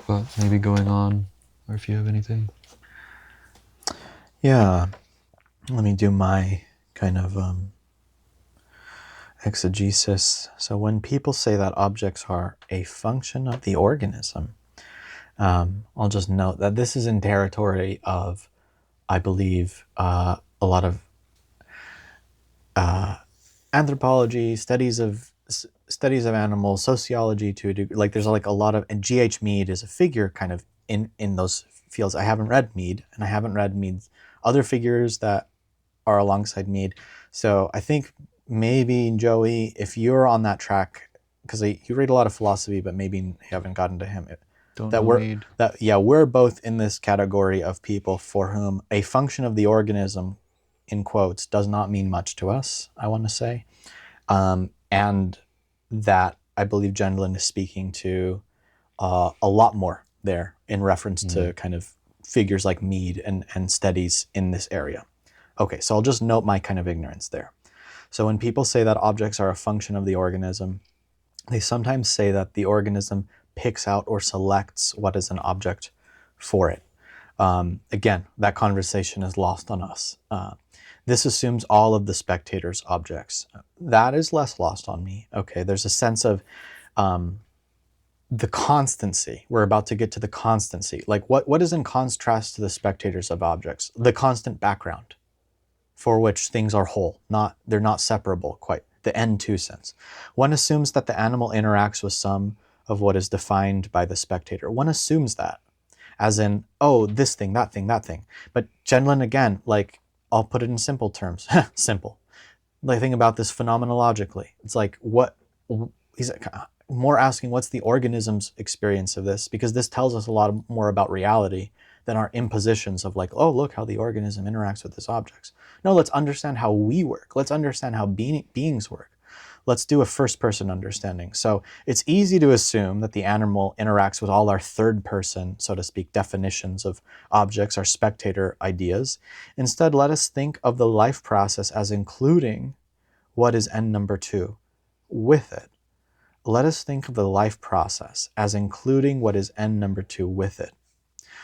but maybe going on, or if you have anything. Yeah. Let me do my kind of exegesis. So when people say that objects are a function of the organism, I'll just note that this is in territory of, I believe, a lot of anthropology, studies of animals, sociology to a degree. Like there's like a lot of, and G.H. Mead is a figure kind of in those fields. I haven't read Mead, and I haven't read Mead's other figures that are alongside Mead. So I think maybe, Joey, if you're on that track, because you read a lot of philosophy, but maybe you haven't gotten to him. We're both in this category of people for whom a function of the organism, in quotes, does not mean much to us, I want to say. And that I believe Gendlin is speaking to a lot more there in reference to kind of figures like Mead and studies in this area. Okay, so I'll just note my kind of ignorance there. So when people say that objects are a function of the organism, they sometimes say that the organism picks out or selects what is an object for it. Again, that conversation is lost on us. This assumes all of the spectator's objects. That is less lost on me. Okay, there's a sense of the constancy. We're about to get to the constancy. Like what is in contrast to the spectators of objects? The constant background for which things are whole, they're not separable quite, the N2 sense. One assumes that the animal interacts with some of what is defined by the spectator. One assumes that, as in, oh, this thing, that thing, that thing. But Gendlin, again, like, I'll put it in simple terms, simple. Like, think about this phenomenologically. It's like, he's more asking what's the organism's experience of this, because this tells us a lot more about reality than our impositions of like, oh, look how the organism interacts with its objects. No, let's understand how we work. Let's understand how beings work. Let's do a first-person understanding. So it's easy to assume that the animal interacts with all our third-person, so to speak, definitions of objects, our spectator ideas. Instead, let us think of the life process as including what is N number 2 with it. Let us think of the life process as including what is N number 2 with it.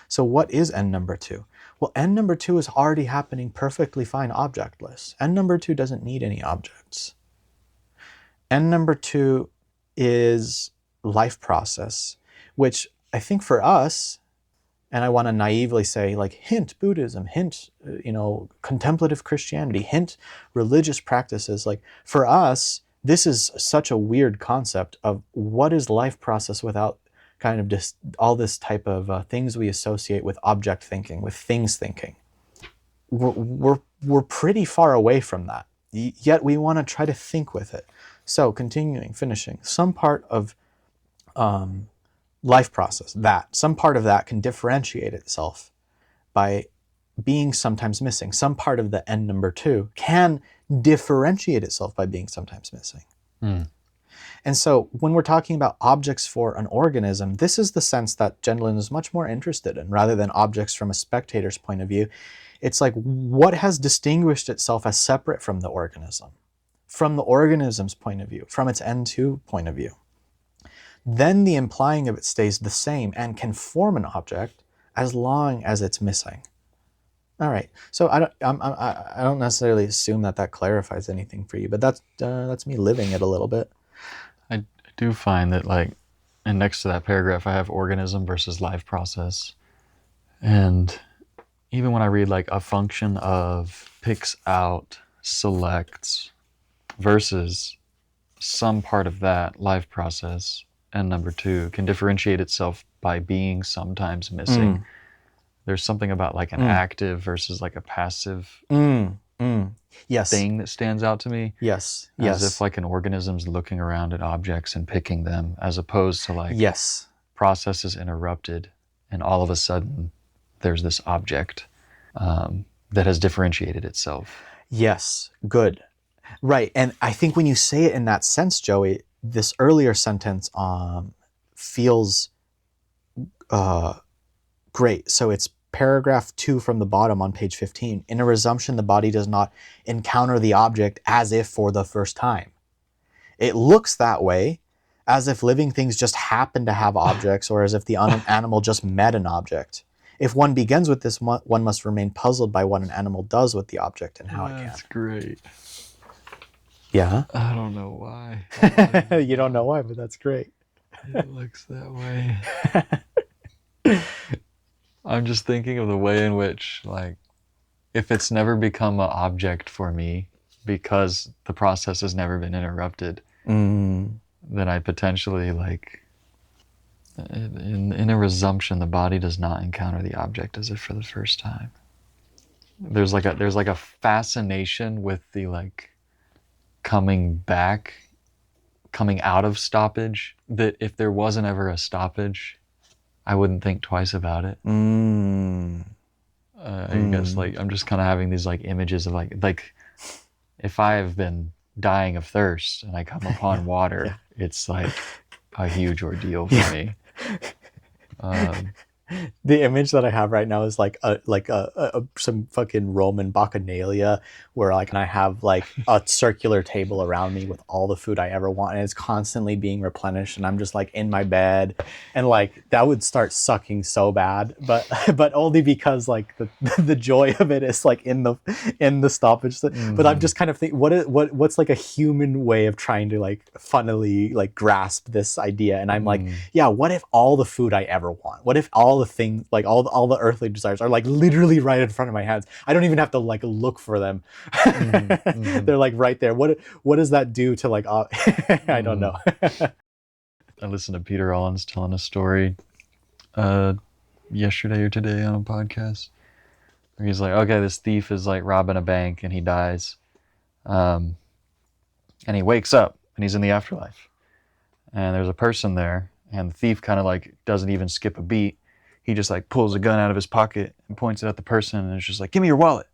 So what is N number 2? Well, N number 2 is already happening perfectly fine objectless. N number 2 doesn't need any objects. N number 2 is life process, which I think for us, and I want to naively say, like, hint Buddhism, hint, contemplative Christianity, hint religious practices. Like, for us, this is such a weird concept of what is life process without kind of just all this type of things we associate with object thinking, with things thinking. We're pretty far away from that, yet we want to try to think with it. So continuing, finishing, some part of life process, some part of that can differentiate itself by being sometimes missing. Some part of the N number 2 can differentiate itself by being sometimes missing. And so when we're talking about objects for an organism, this is the sense that Gendlin is much more interested in, rather than objects from a spectator's point of view. It's like, what has distinguished itself as separate from the organism? From the organism's point of view, from its N2 point of view. Then the implying of it stays the same and can form an object as long as it's missing. All right, so I don't necessarily assume that clarifies anything for you, but that's me living it a little bit. I do find that, like, and next to that paragraph, I have organism versus life process. And even when I read like a function of picks out, selects, versus some part of that life process, and number 2 can differentiate itself by being sometimes missing. There's something about like an active versus like a passive Yes. thing that stands out to me. Yes. As if like an organism's looking around at objects and picking them, as opposed to like process is interrupted and all of a sudden there's this object that has differentiated itself. Yes, good. Right, and I think when you say it in that sense, Joey, this earlier sentence feels great. So it's paragraph 2 from the bottom on page 15. In a resumption, the body does not encounter the object as if for the first time. It looks that way, as if living things just happen to have objects, or as if the animal just met an object. If one begins with this, one must remain puzzled by what an animal does with the object and how it can. That's great. Yeah? I don't know why. You don't know why, but that's great. It looks that way. I'm just thinking of the way in which, like, if it's never become an object for me because the process has never been interrupted, then I potentially, like, in a resumption, the body does not encounter the object as if for the first time. There's like a fascination with the, like, coming out of stoppage, that if there wasn't ever a stoppage, I wouldn't think twice about it. I guess, like, I'm just kind of having these like images of like if I have been dying of thirst and I come upon water, it's like a huge ordeal for me. The image that I have right now is like some fucking Roman bacchanalia where like I have like a circular table around me with all the food I ever want, and it's constantly being replenished, and I'm just like in my bed, and like that would start sucking so bad, but but only because like the joy of it is like in the stoppage. But I'm just kind of thinking, what's like a human way of trying to like funnily like grasp this idea? And I'm like, yeah, what if all the food I ever want? What if all the things, like all the earthly desires are like literally right in front of my hands? I don't even have to like look for them. They're like right there. What does that do to like I don't know. I listened to Peter Rollins telling a story yesterday or today on a podcast where he's like, okay, this thief is like robbing a bank and he dies. And he wakes up and he's in the afterlife. And there's a person there, and the thief kind of like doesn't even skip a beat. He just like pulls a gun out of his pocket and points it at the person, and it's just like, give me your wallet.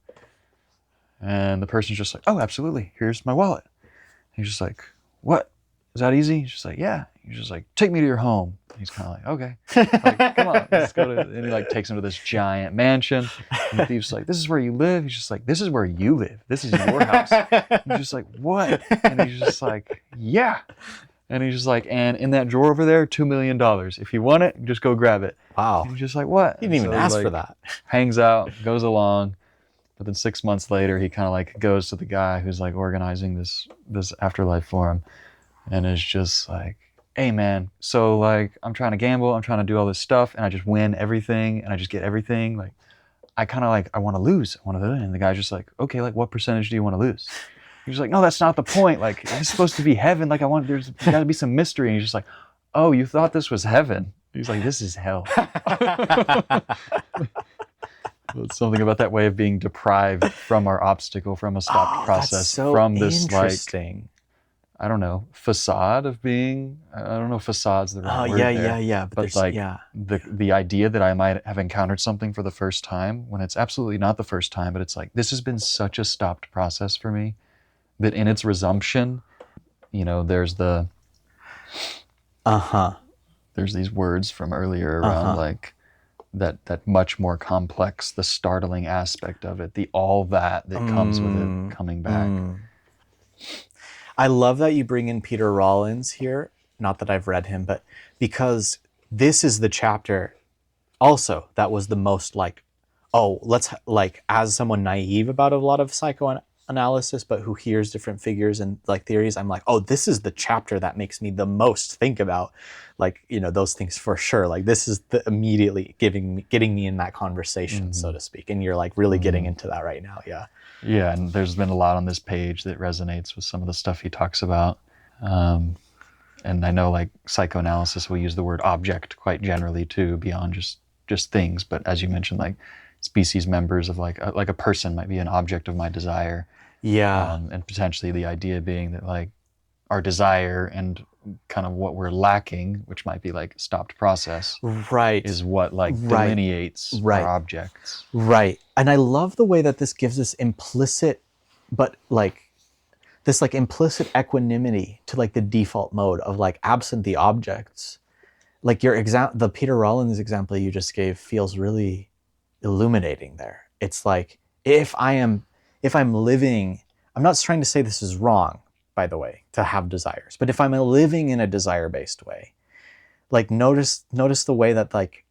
And the person's just like, oh, absolutely, here's my wallet. And he's just like, what? Is that easy? He's just like, yeah. He's just like, take me to your home. And he's kind of like, okay. Like, come on, let's go to, and he like takes him to this giant mansion. And the thief's like, this is where you live? He's just like, this is where you live. This is your house. And he's just like, what? And he's just like, yeah. And he's just like, and in that drawer over there, $2 million. If you want it, just go grab it. Wow. And he's just like, what? He didn't even ask for that. Hangs out, goes along. But then 6 months later, he kind of like goes to the guy who's like organizing this afterlife for him. And is just like, hey man, so like I'm trying to gamble, I'm trying to do all this stuff, and I just win everything, and I just get everything. Like I kind of like, I want to lose. I want to win. And the guy's just like, okay, like what percentage do you want to lose? He's like, no, that's not the point. Like, it's supposed to be heaven. Like, there's got to be some mystery. And he's just like, oh, you thought this was heaven? He's like, this is hell. It's something about that way of being deprived from our obstacle, from a stopped process, that's so from this interesting. like, I don't know, facade of being. I don't know if facade's the right word there. Yeah. But like the idea that I might have encountered something for the first time when it's absolutely not the first time, but it's like, this has been such a stopped process for me. That in its resumption, you know, there's the there's these words from earlier around like that much more complex, the startling aspect of it, the all that comes with it coming back. I love that you bring in Peter Rollins here. Not that I've read him, but because this is the chapter also that was the most like, oh, let's like, as someone naive about a lot of psychoanalysis, but who hears different figures and like theories, I'm like, oh, this is the chapter that makes me the most think about like, you know, those things for sure. Like this is the immediately getting me in that conversation, so to speak. And you're like really getting into that right now. Yeah. Yeah, and there's been a lot on this page that resonates with some of the stuff he talks about. And I know like psychoanalysis will use the word object quite generally too, beyond just things. But as you mentioned, like species members of like a person might be an object of my desire. Yeah. And potentially the idea being that like our desire and kind of what we're lacking, which might be like stopped process, right, is what like delineates our objects. Right. And I love the way that this gives us implicit, but like this like implicit equanimity to like the default mode of like absent the objects. Like your the Peter Rollins example you just gave feels really illuminating there. It's like if I'm living, I'm not trying to say this is wrong, by the way, to have desires, but if I'm living in a desire-based way, like notice the way that like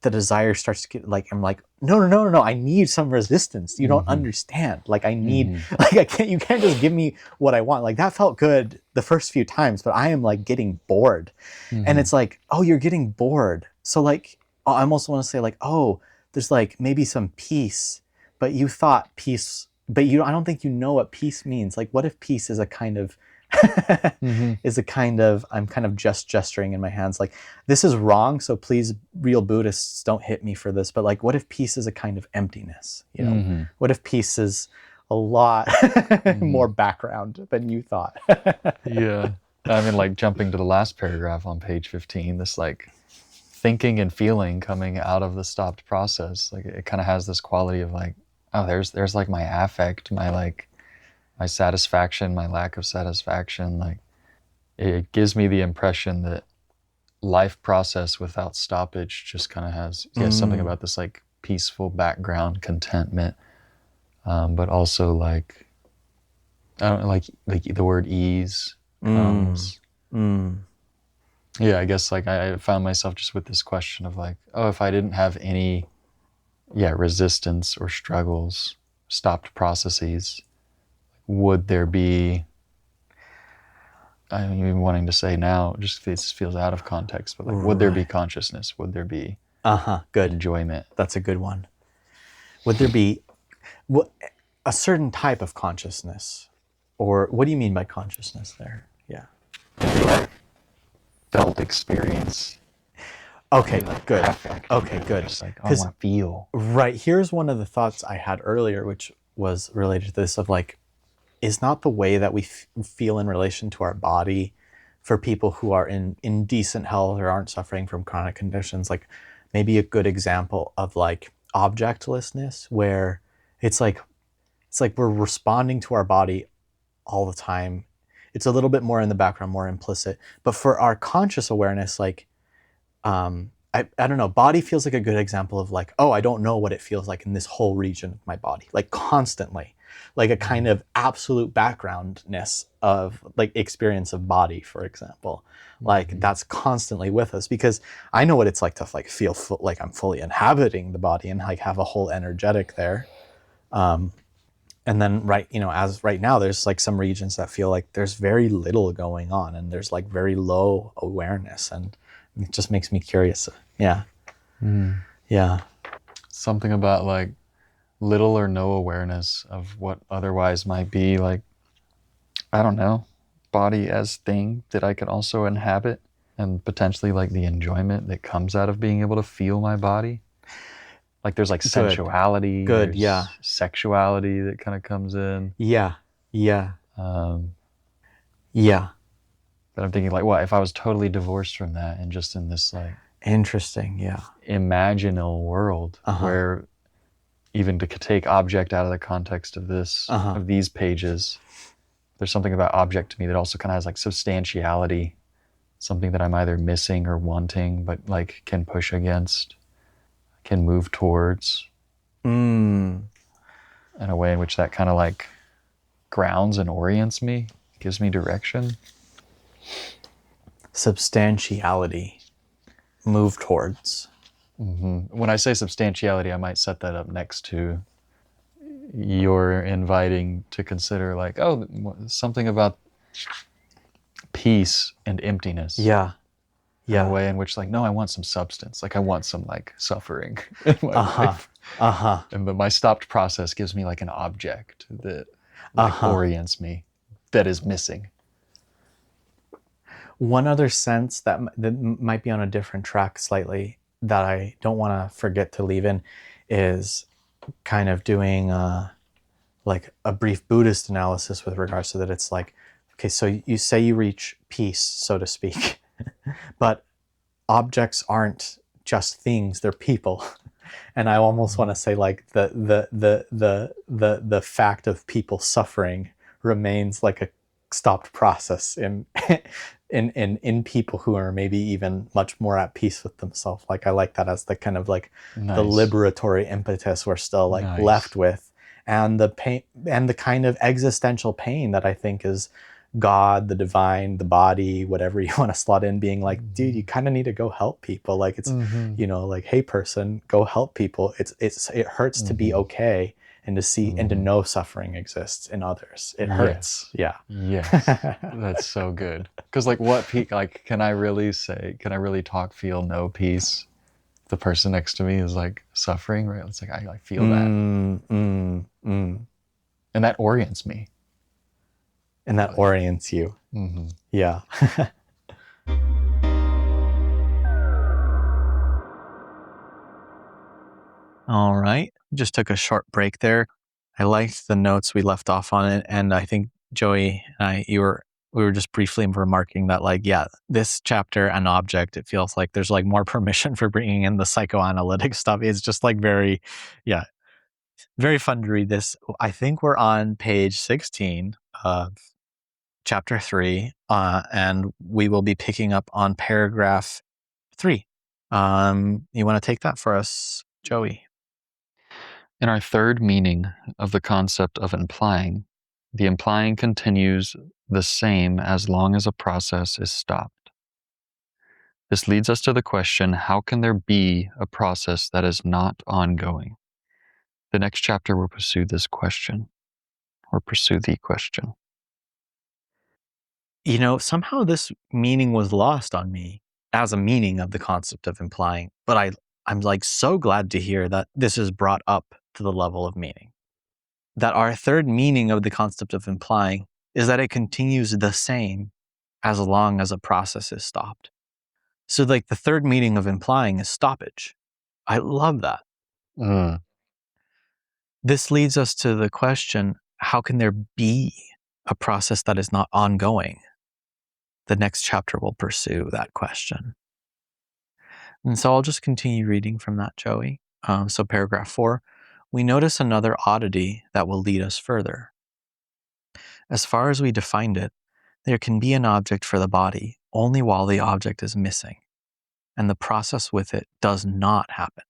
the desire starts to get like, I'm like, no, I need some resistance. You don't understand. Like I need, like you can't just give me what I want. Like that felt good the first few times, but I am like getting bored. And it's like, oh, you're getting bored. So like, I almost want to say like, oh, there's like maybe some peace, but you thought peace, but I don't think you know what peace means. Like what if peace is a kind of, I'm kind of just gesturing in my hands like this is wrong, so please real Buddhists don't hit me for this, but like what if peace is a kind of emptiness, you know? What if peace is a lot more background than you thought? Yeah, I mean like jumping to the last paragraph on page 15, this like thinking and feeling coming out of the stopped process, like it kind of has this quality of like, oh, there's like my affect, my satisfaction, my lack of satisfaction. Like it gives me the impression that life process without stoppage just kind of has something about this like peaceful background contentment, but also like I don't know, like the word ease comes. Yeah, I guess like I found myself just with this question of like, oh, if I didn't have any resistance or struggles, stopped processes, would there be, I'm even wanting to say now, just this feels out of context, but like, would there be consciousness? Would there be good enjoyment? That's a good one. Would there be a certain type of consciousness? Or what do you mean by consciousness there? Yeah. Felt experience. Okay, Like good. affect. Okay, good. Just like, I want to feel. Right. Here's one of the thoughts I had earlier, which was related to this of like, is not the way that we feel in relation to our body for people who are in decent health or aren't suffering from chronic conditions, like maybe a good example of like objectlessness, where it's like we're responding to our body all the time. It's a little bit more in the background, more implicit. But for our conscious awareness, like I don't know, body feels like a good example of like, oh, I don't know what it feels like in this whole region of my body, like constantly, like a kind of absolute backgroundness of like experience of body, for example. Like that's constantly with us, because I know what it's like to like feel like I'm fully inhabiting the body and like have a whole energetic there. And then as right now, there's like some regions that feel like there's very little going on and there's like very low awareness, and it just makes me curious. Yeah. Yeah. Something about like little or no awareness of what otherwise might be like, I don't know, body as thing that I could also inhabit, and potentially like the enjoyment that comes out of being able to feel my body. Like there's like sensuality, Good. there's Yeah. sexuality that kind of comes in. Yeah. Yeah. Yeah. But I'm thinking like, what if I was totally divorced from that and just in this like Interesting. Yeah. imaginal world where even to take object out of the context of this of these pages, there's something about object to me that also kind of has like substantiality, something that I'm either missing or wanting, but like can push against, can move towards, in a way in which that kind of like grounds and orients me, gives me direction. Substantiality, move towards. When I say substantiality, I might set that up next to you're inviting to consider like, oh, something about peace and emptiness. Yeah. In a way in which like, no, I want some substance. Like I want some like suffering in my life. And but my stopped process gives me like an object that like orients me, that is missing. One other sense that might be on a different track slightly that I don't want to forget to leave in is kind of doing like a brief Buddhist analysis with regards to that. It's like, okay, so you say you reach peace, so to speak, but objects aren't just things, they're people. And I almost want to say like the fact of people suffering remains like a stopped process in in people who are maybe even much more at peace with themselves. Like I like that as the kind of like the liberatory impetus we're still like left with, and the pain and the kind of existential pain that I think is God, the divine, the body, whatever you want to slot in, being like, dude, you kind of need to go help people. Like it's, like, hey person, go help people. It hurts to be okay and to see and to know suffering exists in others. It hurts. Yeah. Yes. That's so good. Because like like, can I really talk, feel, know peace? The person next to me is like suffering, right? It's like, I feel that. And that orients me. And that orients you. Yeah. All right. Just took a short break there. I liked the notes we left off on it. And I think Joey and we were just briefly remarking that like, yeah, this chapter and object, it feels like there's like more permission for bringing in the psychoanalytic stuff. It's just like very fun to read this. I think we're on page 16 of chapter 3, and we will be picking up on paragraph 3. You want to take that for us, Joey? In our third meaning of the concept of implying, the implying continues the same as long as a process is stopped. This leads us to the question, how can there be a process that is not ongoing? The next chapter will pursue this question, or pursue the question. Somehow this meaning was lost on me as a meaning of the concept of implying, but I'm like so glad to hear that this is brought up to the level of meaning. That our third meaning of the concept of implying is that it continues the same as long as a process is stopped. So like the third meaning of implying is stoppage. I love that. This leads us to the question, how can there be a process that is not ongoing? The next chapter will pursue that question. And so I'll just continue reading from that, Joey. So paragraph 4, we notice another oddity that will lead us further. As far as we defined it, there can be an object for the body only while the object is missing, and the process with it does not happen.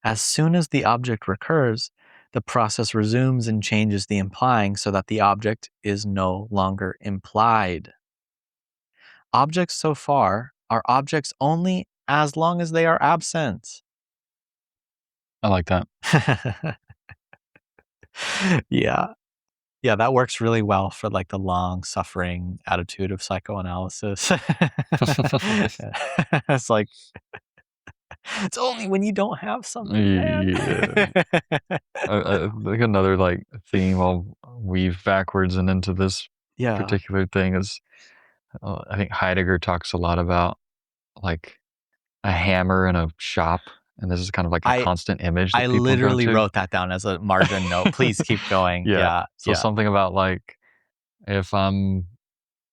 As soon as the object recurs, the process resumes and changes the implying so that the object is no longer implied. Objects so far are objects only as long as they are absent. I like that. Yeah. Yeah, that works really well for like the long suffering attitude of psychoanalysis. It's like, it's only when you don't have something, man. Yeah. I think another like theme I'll weave backwards and into this Yeah. particular thing is I think Heidegger talks a lot about like a hammer in a shop, and this is kind of like a constant image that I people literally go to. wrote that down as a margin note. Please keep going. Yeah. So something about like if I'm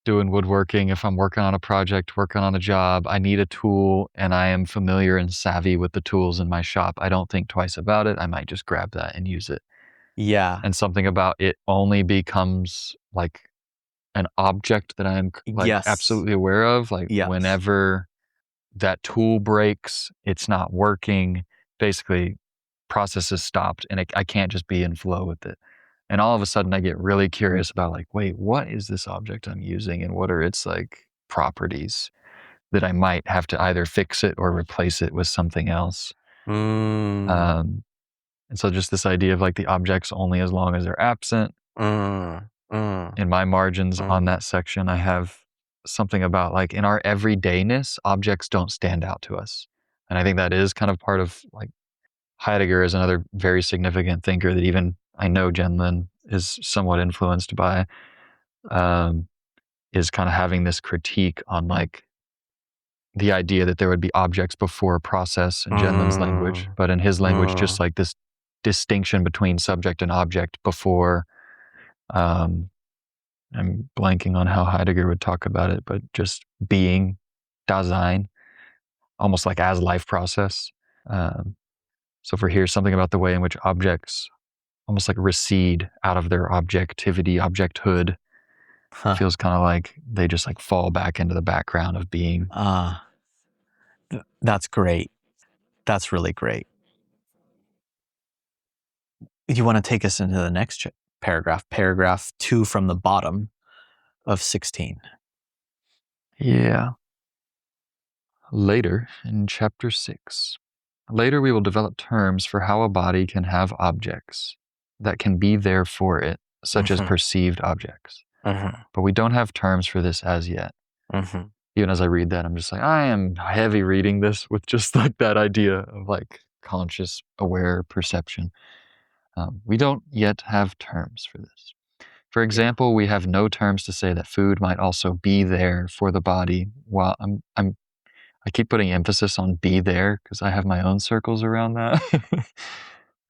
doing woodworking, if I'm working on a project, working on a job, I need a tool and I am familiar and savvy with the tools in my shop. I don't think twice about it. I might just grab that and use it. Yeah. And something about it only becomes like an object that I'm like Yes. absolutely aware of. Like Yes. whenever that tool breaks, it's not working. Basically, process is stopped and I can't just be in flow with it. And all of a sudden I get really curious about like, wait, what is this object I'm using and what are its like properties that I might have to either fix it or replace it with something else. And so just this idea of like the objects only as long as they're absent. In my margins on that section, I have something about like in our everydayness, objects don't stand out to us. And I think that is kind of part of like Heidegger is another very significant thinker that even I know Gendlin is somewhat influenced by, is kind of having this critique on like the idea that there would be objects before a process in Gendlin's language, but in his language, just like this distinction between subject and object before, I'm blanking on how Heidegger would talk about it, but just being, Dasein, almost like as life process. So if we're here, something about the way in which objects almost like recede out of their objectivity, objecthood. Feels kind of like they just like fall back into the background of being. That's great. That's really great. You want to take us into the next paragraph 2 from the bottom of 16. Yeah. Later in chapter 6. Later we will develop terms for how a body can have objects that can be there for it, such as perceived objects. But we don't have terms for this as yet. Even as I read that, I'm just like, I am heavy reading this with just like that idea of like conscious, aware perception. We don't yet have terms for this. For example, we have no terms to say that food might also be there for the body. While I keep putting emphasis on be there because I have my own circles around that.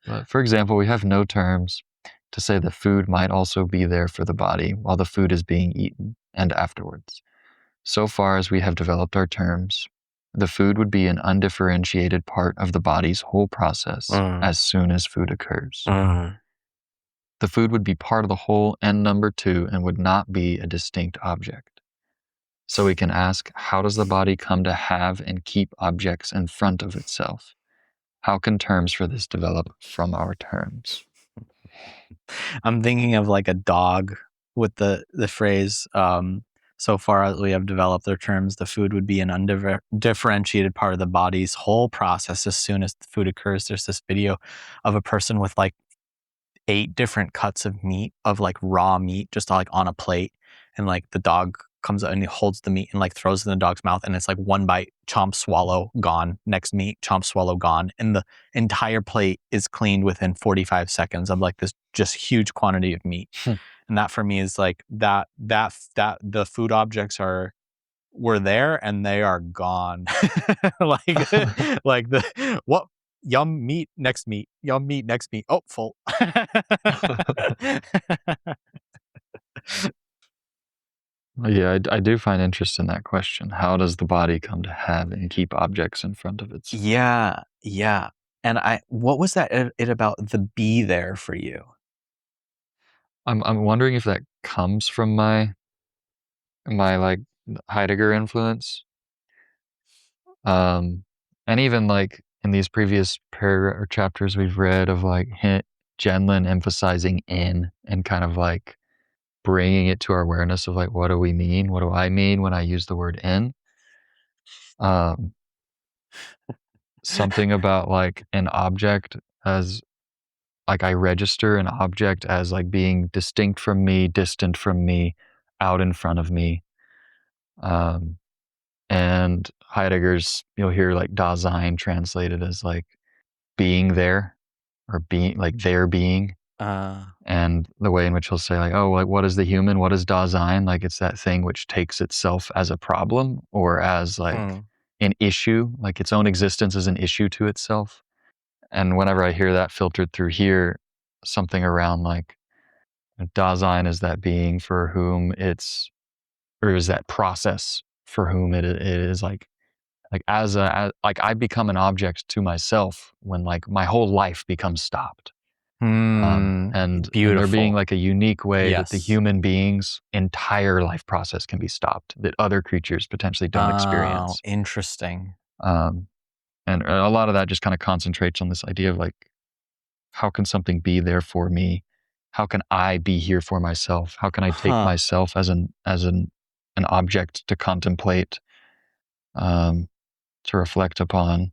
But for example, we have no terms to say that food might also be there for the body while the food is being eaten and afterwards. So far as we have developed our terms, the food would be an undifferentiated part of the body's whole process as soon as food occurs. The food would be part of the whole n number 2 and would not be a distinct object. So we can ask, how does the body come to have and keep objects in front of itself? How can terms for this develop from our terms? I'm thinking of like a dog with the phrase, so far as we have developed their terms, the food would be an undifferentiated part of the body's whole process as soon as the food occurs. There's this video of a person with like 8 different cuts of meat, of like raw meat, just like on a plate, and like the dog comes out and he holds the meat and like throws it in the dog's mouth, and it's like one bite, chomp, swallow, gone. Next meat, chomp, swallow, gone. And the entire plate is cleaned within 45 seconds of like this just huge quantity of meat. And that for me is like that the food objects were there and they are gone. like like the what yum meat next meat, yum meat next meat. Oh, full. Yeah, I do find interest in that question. How does the body come to have and keep objects in front of itself? Yeah, yeah. And what was that it about the be there for you? I'm wondering if that comes from my like Heidegger influence. And even like in these previous paragraph or chapters we've read of like Gendlin emphasizing in and kind of like bringing it to our awareness of like, what do we mean? What do I mean when I use the word in? Um, Something about like an object as like I register an object as like being distinct from me, distant from me, out in front of me. Um, and Heidegger's, you'll hear like Dasein translated as like being there or being like their being. Uh, And the way in which he'll say like, oh, like what is the human? What is Dasein? Like it's that thing which takes itself as a problem or as like an issue, like its own existence is an issue to itself. And whenever I hear that filtered through here, something around like Dasein is that being for whom it's, or is that process for whom it is like like I become an object to myself when like my whole life becomes stopped. And there being Beautiful. like a unique way that the Yes. human being's entire life process can be stopped that other creatures potentially don't Oh, experience. interesting. Um, and a lot of that just kind of concentrates on this idea of like, how can something be there for me? How can I be here for myself? How can I take Huh. myself as an object to contemplate, um, to reflect upon?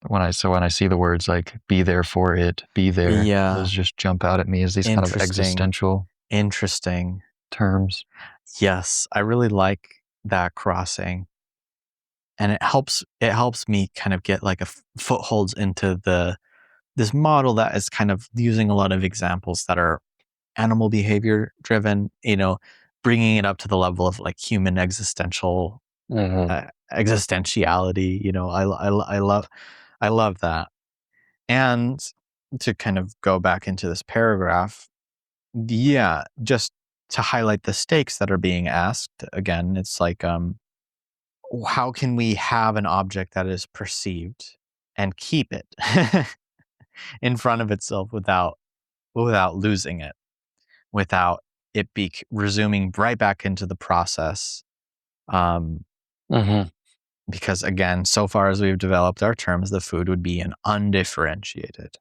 When I see the words like "be there for it," "be there," Yeah. those just jump out at me as these kind of Interesting. existential Interesting. terms. Yes, I really like that crossing. And it helps me kind of get like a footholds into this model that is kind of using a lot of examples that are animal behavior driven, bringing it up to the level of like human existentiality. I love that. And to kind of go back into this paragraph, yeah, just to highlight the stakes that are being asked again, it's like, how can we have an object that is perceived and keep it in front of itself without losing it, without it be resuming right back into the process? Um, Mm-hmm. because again, so far as we've developed our terms, the food would be an undifferentiated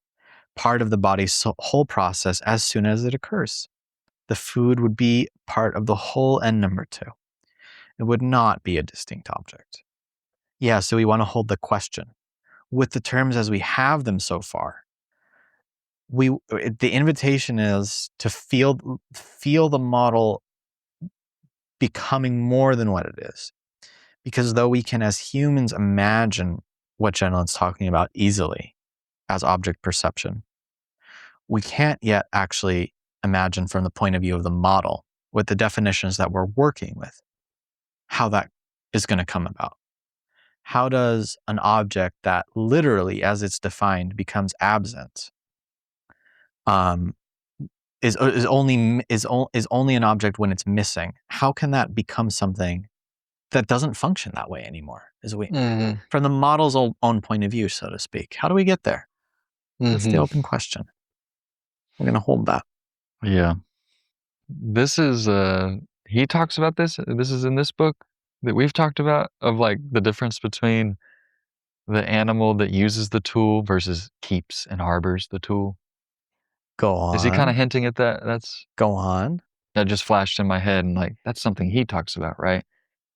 part of the body's whole process as soon as it occurs. The food would be part of the whole n number 2. It would not be a distinct object. Yeah, so we want to hold the question. With the terms as we have them so far, the invitation is to feel the model becoming more than what it is. Because though we can as humans imagine what Gendlin's talking about easily as object perception, we can't yet actually imagine from the point of view of the model with the definitions that we're working with how that is going to come about. How does an object that literally, as it's defined, becomes absent, um, is only an object when it's missing? How can that become something that doesn't function that way anymore? Mm-hmm. From the model's own point of view, so to speak. How do we get there? That's the Mm-hmm. open question. We're going to hold that. Yeah. This is he talks about this. This is in this book that we've talked about, of like the difference between the animal that uses the tool versus keeps and harbors the tool. Go Is he kind of on. hinting at that? Go on. That just flashed in my head, and like that's something he talks about, right?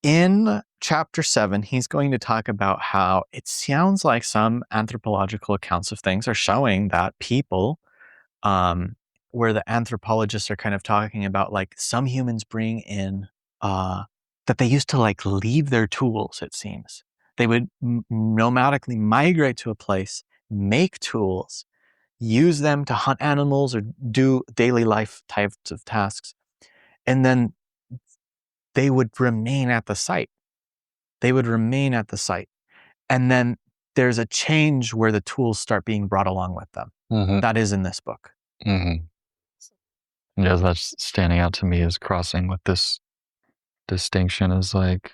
In chapter 7, he's going to talk about how it sounds like some anthropological accounts of things are showing that people, where the anthropologists are kind of talking about like some humans bring in that they used to like leave their tools, it seems. They would nomadically migrate to a place, make tools, use them to hunt animals or do daily life types of tasks, and then they would remain at the site. They would remain at the site. And then there's a change where the tools start being brought along with them. Mm-hmm. That is in this book. Mm-hmm. Yeah, that's standing out to me as crossing with this distinction is like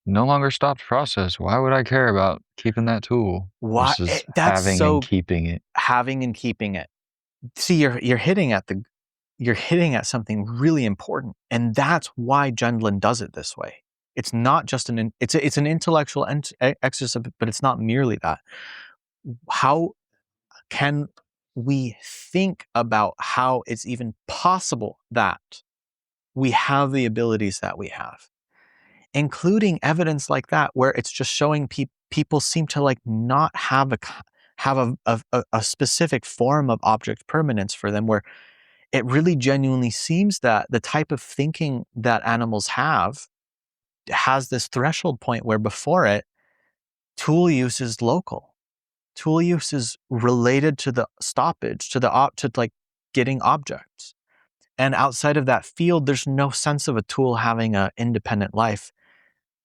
no longer stopped process. Why would I care about keeping that tool versus That's having and so keeping it? having and keeping it. See, you're hitting at something really important, and that's why Gendlin does it this way. It's not just it's an intellectual exercise, but it's not merely that. How can we think about how it's even possible that we have the abilities that we have, including evidence like that, where it's just showing people seem to like not have a specific form of object permanence for them, where it really genuinely seems that the type of thinking that animals have has this threshold point where before it, tool use is local. Tool use is related to the stoppage, to like getting objects. And outside of that field, there's no sense of a tool having an independent life,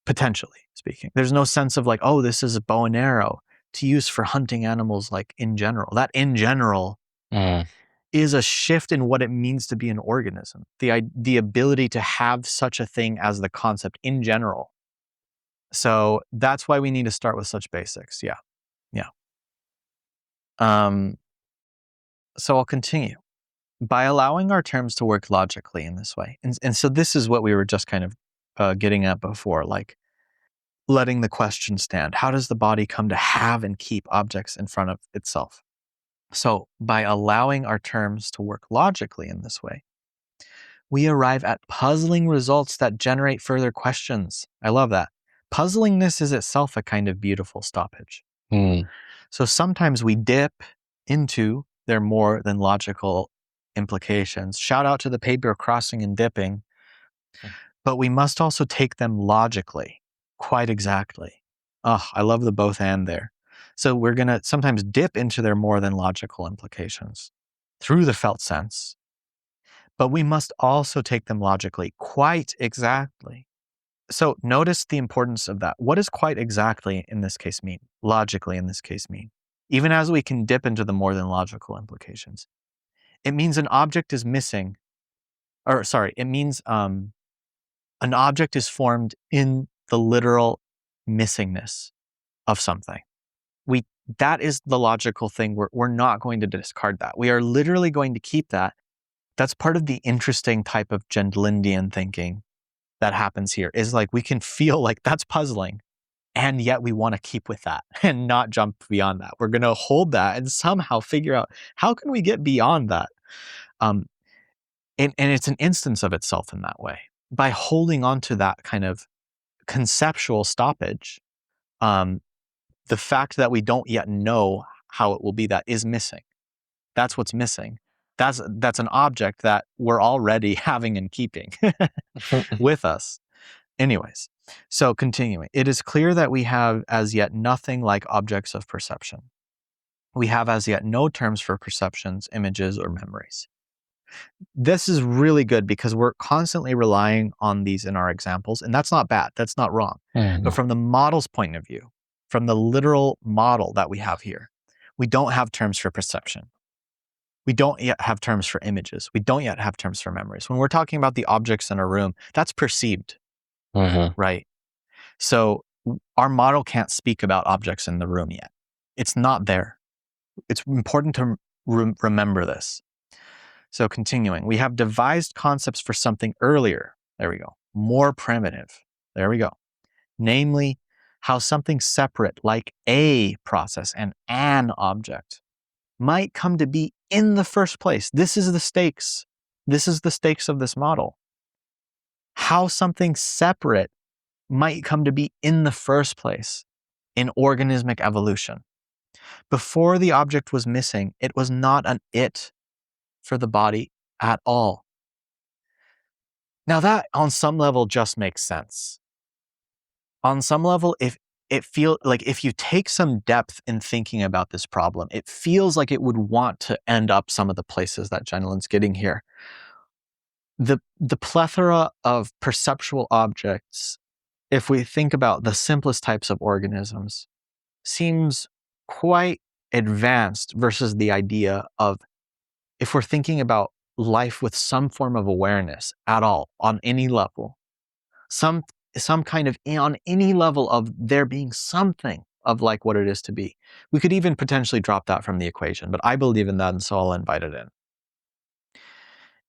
potentially speaking. There's no sense of like, oh, this is a bow and arrow to use for hunting animals, like in general. That in general is a shift in what it means to be an organism. The ability to have such a thing as the concept in general. So that's why we need to start with such basics. Yeah. Yeah. So I'll continue. By allowing our terms to work logically in this way. And so this is what we were just kind of getting at before, like letting the question stand. How does the body come to have and keep objects in front of itself? So by allowing our terms to work logically in this way, we arrive at puzzling results that generate further questions. I love that. Puzzlingness is itself a kind of beautiful stoppage. So sometimes we dip into their more than logical implications. Shout out to the paper crossing and dipping. But we must also take them logically, quite exactly. Oh, I love the both and there. So we're going to sometimes dip into their more than logical implications through the felt sense, but we must also take them logically, quite exactly. So notice the importance of that. What does quite exactly in this case mean? Logically in this case mean? Even as we can dip into the more than logical implications. It means an object is missing, or sorry, it means an object is formed in the literal missingness of something. That is the logical thing. We're not going to discard that. We are literally going to keep that. That's part of the interesting type of Gendlindian thinking that happens here, is like we can feel like that's puzzling, and yet we want to keep with that and not jump beyond that. We're going to hold that and somehow figure out how can we get beyond that. And it's an instance of itself in that way. By holding on to that kind of conceptual stoppage, the fact that we don't yet know how it will be, that is missing. That's what's missing. That's an object that we're already having and keeping with us. Anyways, so continuing. It is clear that we have as yet nothing like objects of perception. We have as yet no terms for perceptions, images, or memories. This is really good because we're constantly relying on these in our examples, and that's not bad. That's not wrong. But from the model's point of view, from the literal model that we have here, we don't have terms for perception. We don't yet have terms for images. We don't yet have terms for memories. When we're talking about the objects in a room, that's perceived, right? So our model can't speak about objects in the room yet. It's not there. It's important to remember this. So continuing, we have devised concepts for something earlier, There we go. More primitive. There we go. Namely, how something separate like a process and an object might come to be in the first place. This is the stakes. This is the stakes of this model. How something separate might come to be in the first place in organismic evolution. Before the object was missing, it was not an it for the body at all. Now that on some level just makes sense. On some level, if you take some depth in thinking about this problem, it feels like it would want to end up some of the places that Gendlin's getting here. The plethora of perceptual objects, if we think about the simplest types of organisms, seems quite advanced versus the idea of, if we're thinking about life with some form of awareness at all, on any level, some kind of, on any level of there being something of like what it is to be. We could even potentially drop that from the equation, but I believe in that, and so I'll invite it in.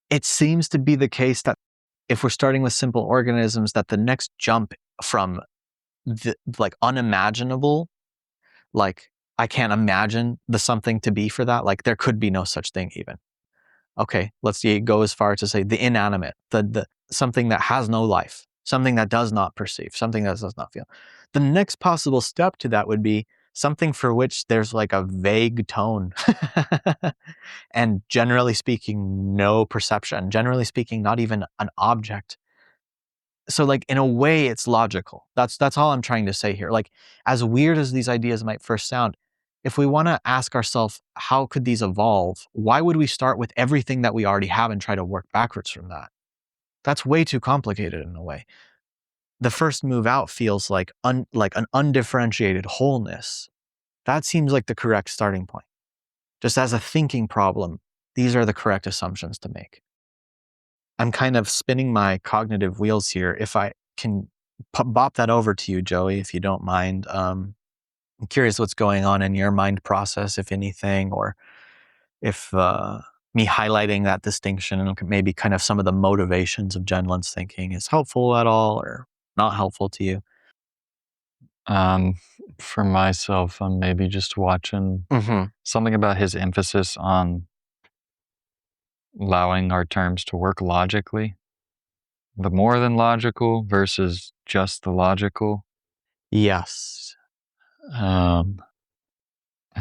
It seems to be the case that if we're starting with simple organisms, that the next jump from the like unimaginable, like I can't imagine the something to be for that, like there could be no such thing even. Okay, let's go as far as to say the inanimate, the something that has no life, something that does not perceive, something that does not feel. The next possible step to that would be something for which there's like a vague tone and generally speaking, no perception, generally speaking, not even an object. So like in a way it's logical. That's all I'm trying to say here. Like as weird as these ideas might first sound, if we want to ask ourselves, how could these evolve? Why would we start with everything that we already have and try to work backwards from that? That's way too complicated in a way. The first move out feels like like an undifferentiated wholeness. That seems like the correct starting point. Just as a thinking problem, these are the correct assumptions to make. I'm kind of spinning my cognitive wheels here. If I can bop that over to you, Joey, if you don't mind. I'm curious what's going on in your mind process, if anything, or if me highlighting that distinction and maybe kind of some of the motivations of Gendlin's thinking is helpful at all or not helpful to you. For myself, I'm maybe just watching something about his emphasis on allowing our terms to work logically. The more than logical versus just the logical. Yes. And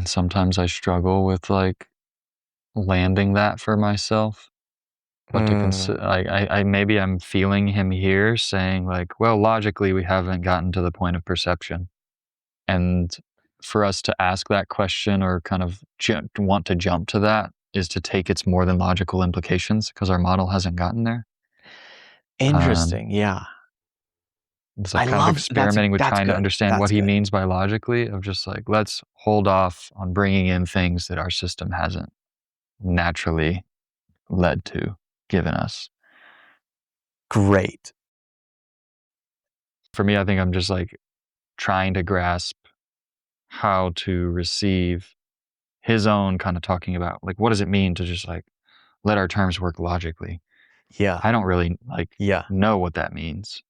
sometimes I struggle with like landing that for myself. But to consider, I maybe I'm feeling him here saying like, well, logically we haven't gotten to the point of perception, and for us to ask that question or kind of want to jump to that is to take its more than logical implications because our model hasn't gotten there. Interesting. Yeah. It's like kind of experimenting with trying to understand what he means by logically, of just like, let's hold off on bringing in things that our system hasn't naturally led to, given us. Great. For me, I think I'm just like trying to grasp how to receive his own kind of talking about like, what does it mean to just like let our terms work logically? Yeah. I don't really like know what that means.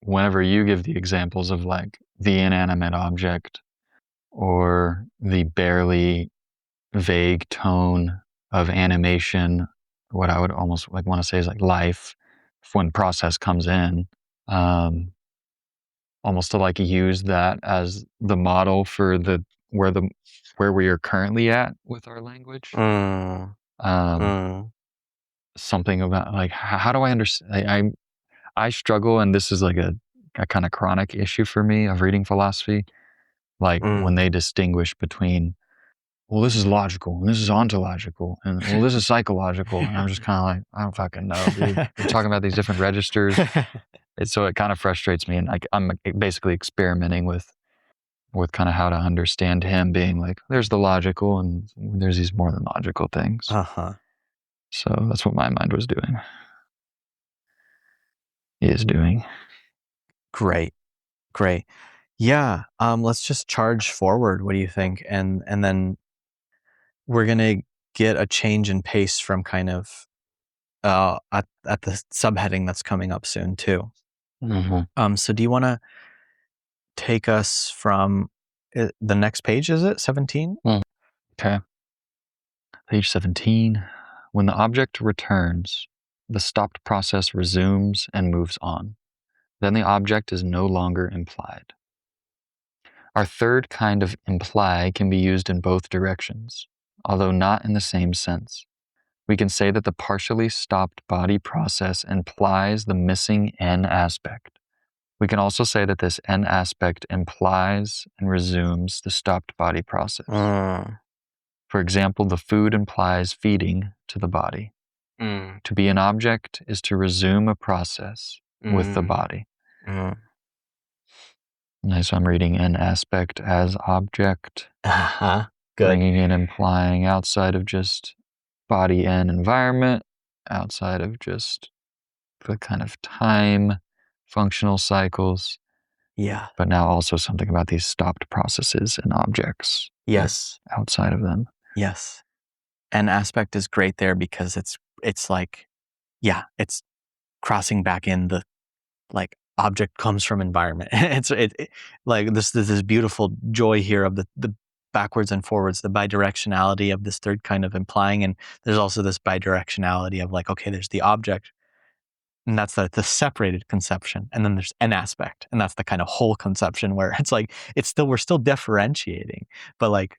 Whenever you give the examples of like the inanimate object or the barely vague tone of animation, what I would almost like want to say is like life, when process comes in, almost to like use that as the model for where we are currently at with our language. Something about like, how do I understand? I struggle, and this is like a kind of chronic issue for me of reading philosophy, like when they distinguish between, well, this is logical and this is ontological and well, this is psychological, and I'm just kind of like, I don't fucking know, dude. We're talking about these different registers. So it kind of frustrates me, and like I'm basically experimenting with kind of how to understand him, being like, there's the logical and there's these more than logical things. So that's what my mind was doing. Is doing. Great. Yeah. Let's just charge forward. What do you think? And then we're gonna get a change in pace from kind of at the subheading that's coming up soon too. So do you want to take us from the next page? Is it 17? Okay. Page 17. When the object returns, the stopped process resumes and moves on. Then the object is no longer implied. Our third kind of imply can be used in both directions, although not in the same sense. We can say that the partially stopped body process implies the missing N aspect. We can also say that this N aspect implies and resumes the stopped body process. For example, the food implies feeding to the body. To be an object is to resume a process with the body. Nice, so I'm reading N aspect as object, Good. bringing in implying outside of just body and environment, outside of just the kind of time, functional cycles. Yeah. But now also something about these stopped processes and objects. Yes. Outside of them. Yes. N aspect is great there because it's like, yeah, it's crossing back in the like object comes from environment. It's like this beautiful joy here of the backwards and forwards, the bidirectionality of this third kind of implying, and there's also this bidirectionality of like, okay, there's the object, and that's the separated conception, and then there's an aspect, and that's the kind of whole conception where it's like we're still differentiating, but like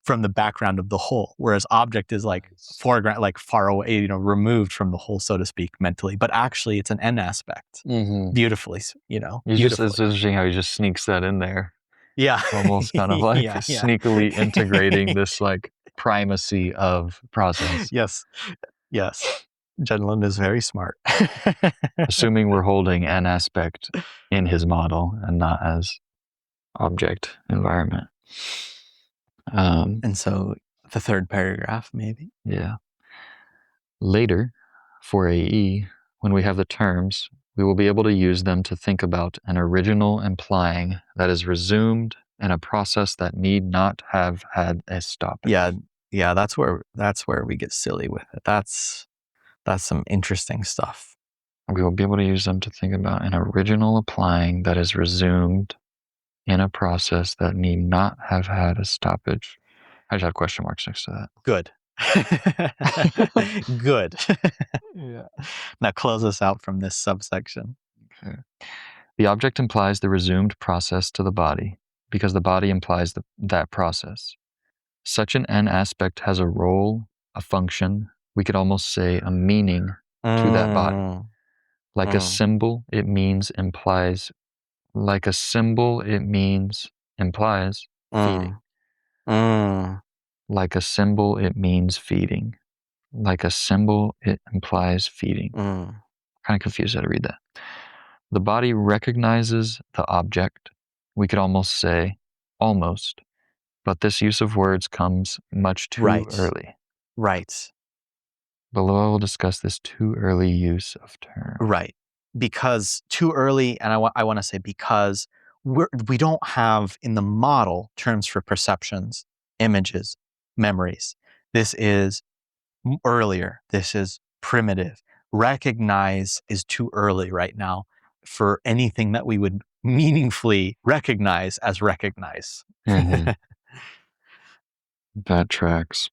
from the background of the whole, whereas object is like foreground, like far away, removed from the whole, so to speak, mentally, but actually it's an N aspect. Beautifully, It's interesting how he just sneaks that in there. Yeah. Almost kind of like sneakily integrating this like primacy of process. Yes. Gendlin is very smart. Assuming we're holding an aspect in his model and not as object environment. And so the third paragraph, maybe. Yeah. Later, for AE, when we have the terms, we will be able to use them to think about an original implying that is resumed in a process that need not have had a stoppage. Yeah, that's where we get silly with it. That's some interesting stuff. We will be able to use them to think about an original applying that is resumed in a process that need not have had a stoppage. I just have question marks next to that. Good. Good. Yeah. Now close us out from this subsection. Okay. The object implies the resumed process to the body because the body implies that process. Such an N aspect has a role, a function, we could almost say a meaning to that body. Like a symbol, it means implies. Like a symbol, it means implies feeding. Like a symbol, it means feeding. Like a symbol, it implies feeding. Kind of confused how to read that. The body recognizes the object. We could almost say, almost. But this use of words comes much too early. Right. Below I will discuss this too early use of term. Right. Because too early, and I want to say because we don't have in the model terms for perceptions, images, memories. This is earlier. This is primitive. Recognize is too early right now for anything that we would meaningfully recognize as recognize. That tracks.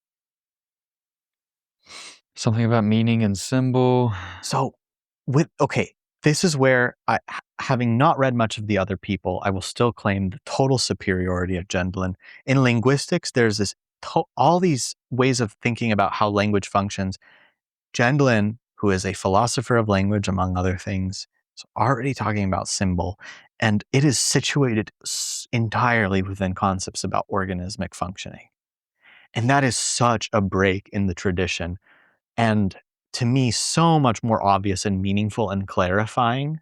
Something about meaning and symbol. So this is where having not read much of the other people, I will still claim the total superiority of Gendlin. In linguistics, there's this all these ways of thinking about how language functions. Gendlin, who is a philosopher of language, among other things, is already talking about symbol, and it is situated entirely within concepts about organismic functioning. And that is such a break in the tradition. And to me, so much more obvious and meaningful and clarifying.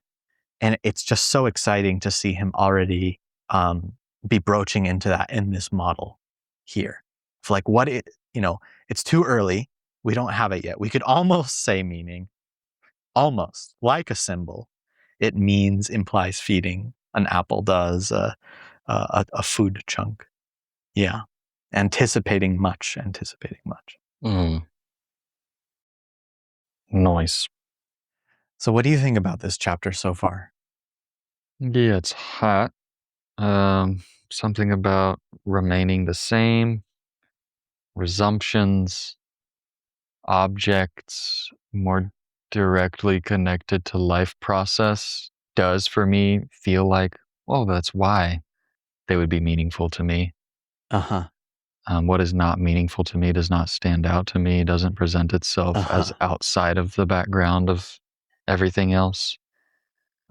And it's just so exciting to see him already be broaching into that in this model here. It's like it's too early. We don't have it yet. We could almost say meaning, almost like a symbol. It implies feeding. An apple does, a food chunk. Yeah. Anticipating much. Noise. So what do you think about this chapter so far? Yeah, it's hot. Something about remaining the same, resumptions, objects more directly connected to life process does for me feel like, well, that's why they would be meaningful to me. Uh-huh. What is not meaningful to me does not stand out to me, doesn't present itself as outside of the background of everything else.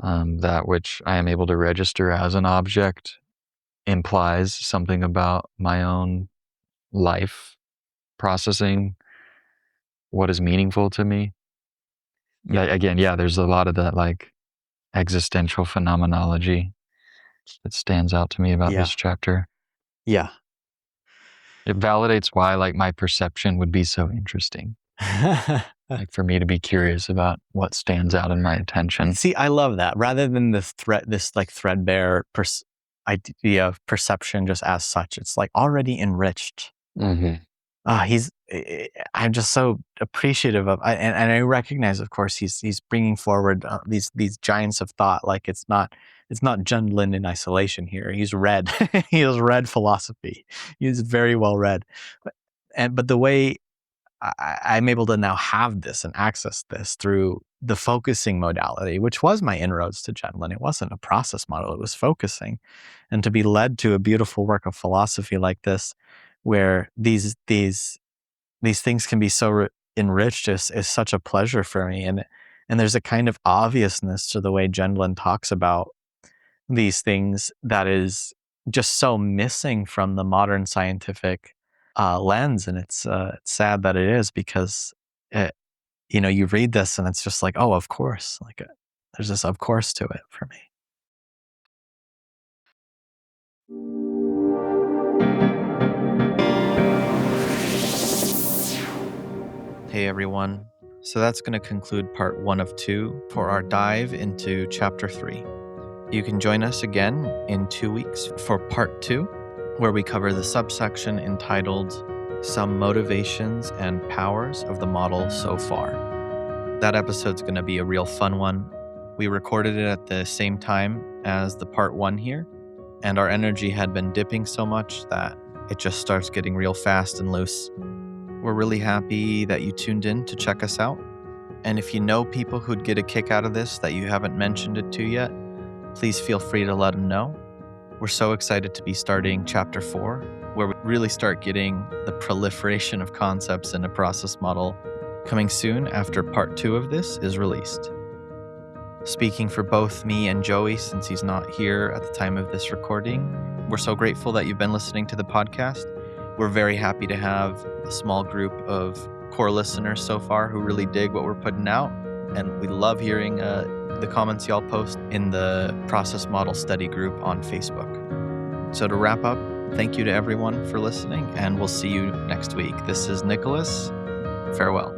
That which I am able to register as an object implies something about my own life processing what is meaningful to me. Yeah. Again, yeah, there's a lot of that like existential phenomenology that stands out to me about Yeah. this chapter. Yeah. It validates why like my perception would be so interesting. Like for me to be curious about what stands out in my attention. See, I love that. Rather than this like threadbare idea of perception just as such, it's like already enriched. Mm-hmm. I'm just so appreciative of, and I recognize, of course, he's bringing forward these giants of thought. Like it's not Gendlin in isolation here. He's read, he has read philosophy. He's very well read, but the way I'm able to now have this and access this through the focusing modality, which was my inroads to Gendlin. It wasn't a process model; it was focusing, and to be led to a beautiful work of philosophy like this, where these things can be so enriched is such a pleasure for me. And there's a kind of obviousness to the way Gendlin talks about these things that is just so missing from the modern scientific lens. And it's sad that it is, because you read this and it's just like, oh, of course, like there's this of course to it for me. Hey everyone. So that's going to conclude part 1 of 2 for our dive into chapter 3. You can join us again in 2 weeks for part 2, where we cover the subsection entitled Some Motivations and Powers of the Model So Far. That episode's going to be a real fun one. We recorded it at the same time as the part 1 here, and our energy had been dipping so much that it just starts getting real fast and loose. We're really happy that you tuned in to check us out. And if you know people who'd get a kick out of this that you haven't mentioned it to yet, please feel free to let them know. We're so excited to be starting chapter 4, where we really start getting the proliferation of concepts in a process model coming soon after part 2 of this is released. Speaking for both me and Joey, since he's not here at the time of this recording, we're so grateful that you've been listening to the podcast. We're very happy to have a small group of core listeners so far who really dig what we're putting out. And we love hearing the comments y'all post in the process model study group on Facebook. So to wrap up, thank you to everyone for listening, and we'll see you next week. This is Nicholas. Farewell.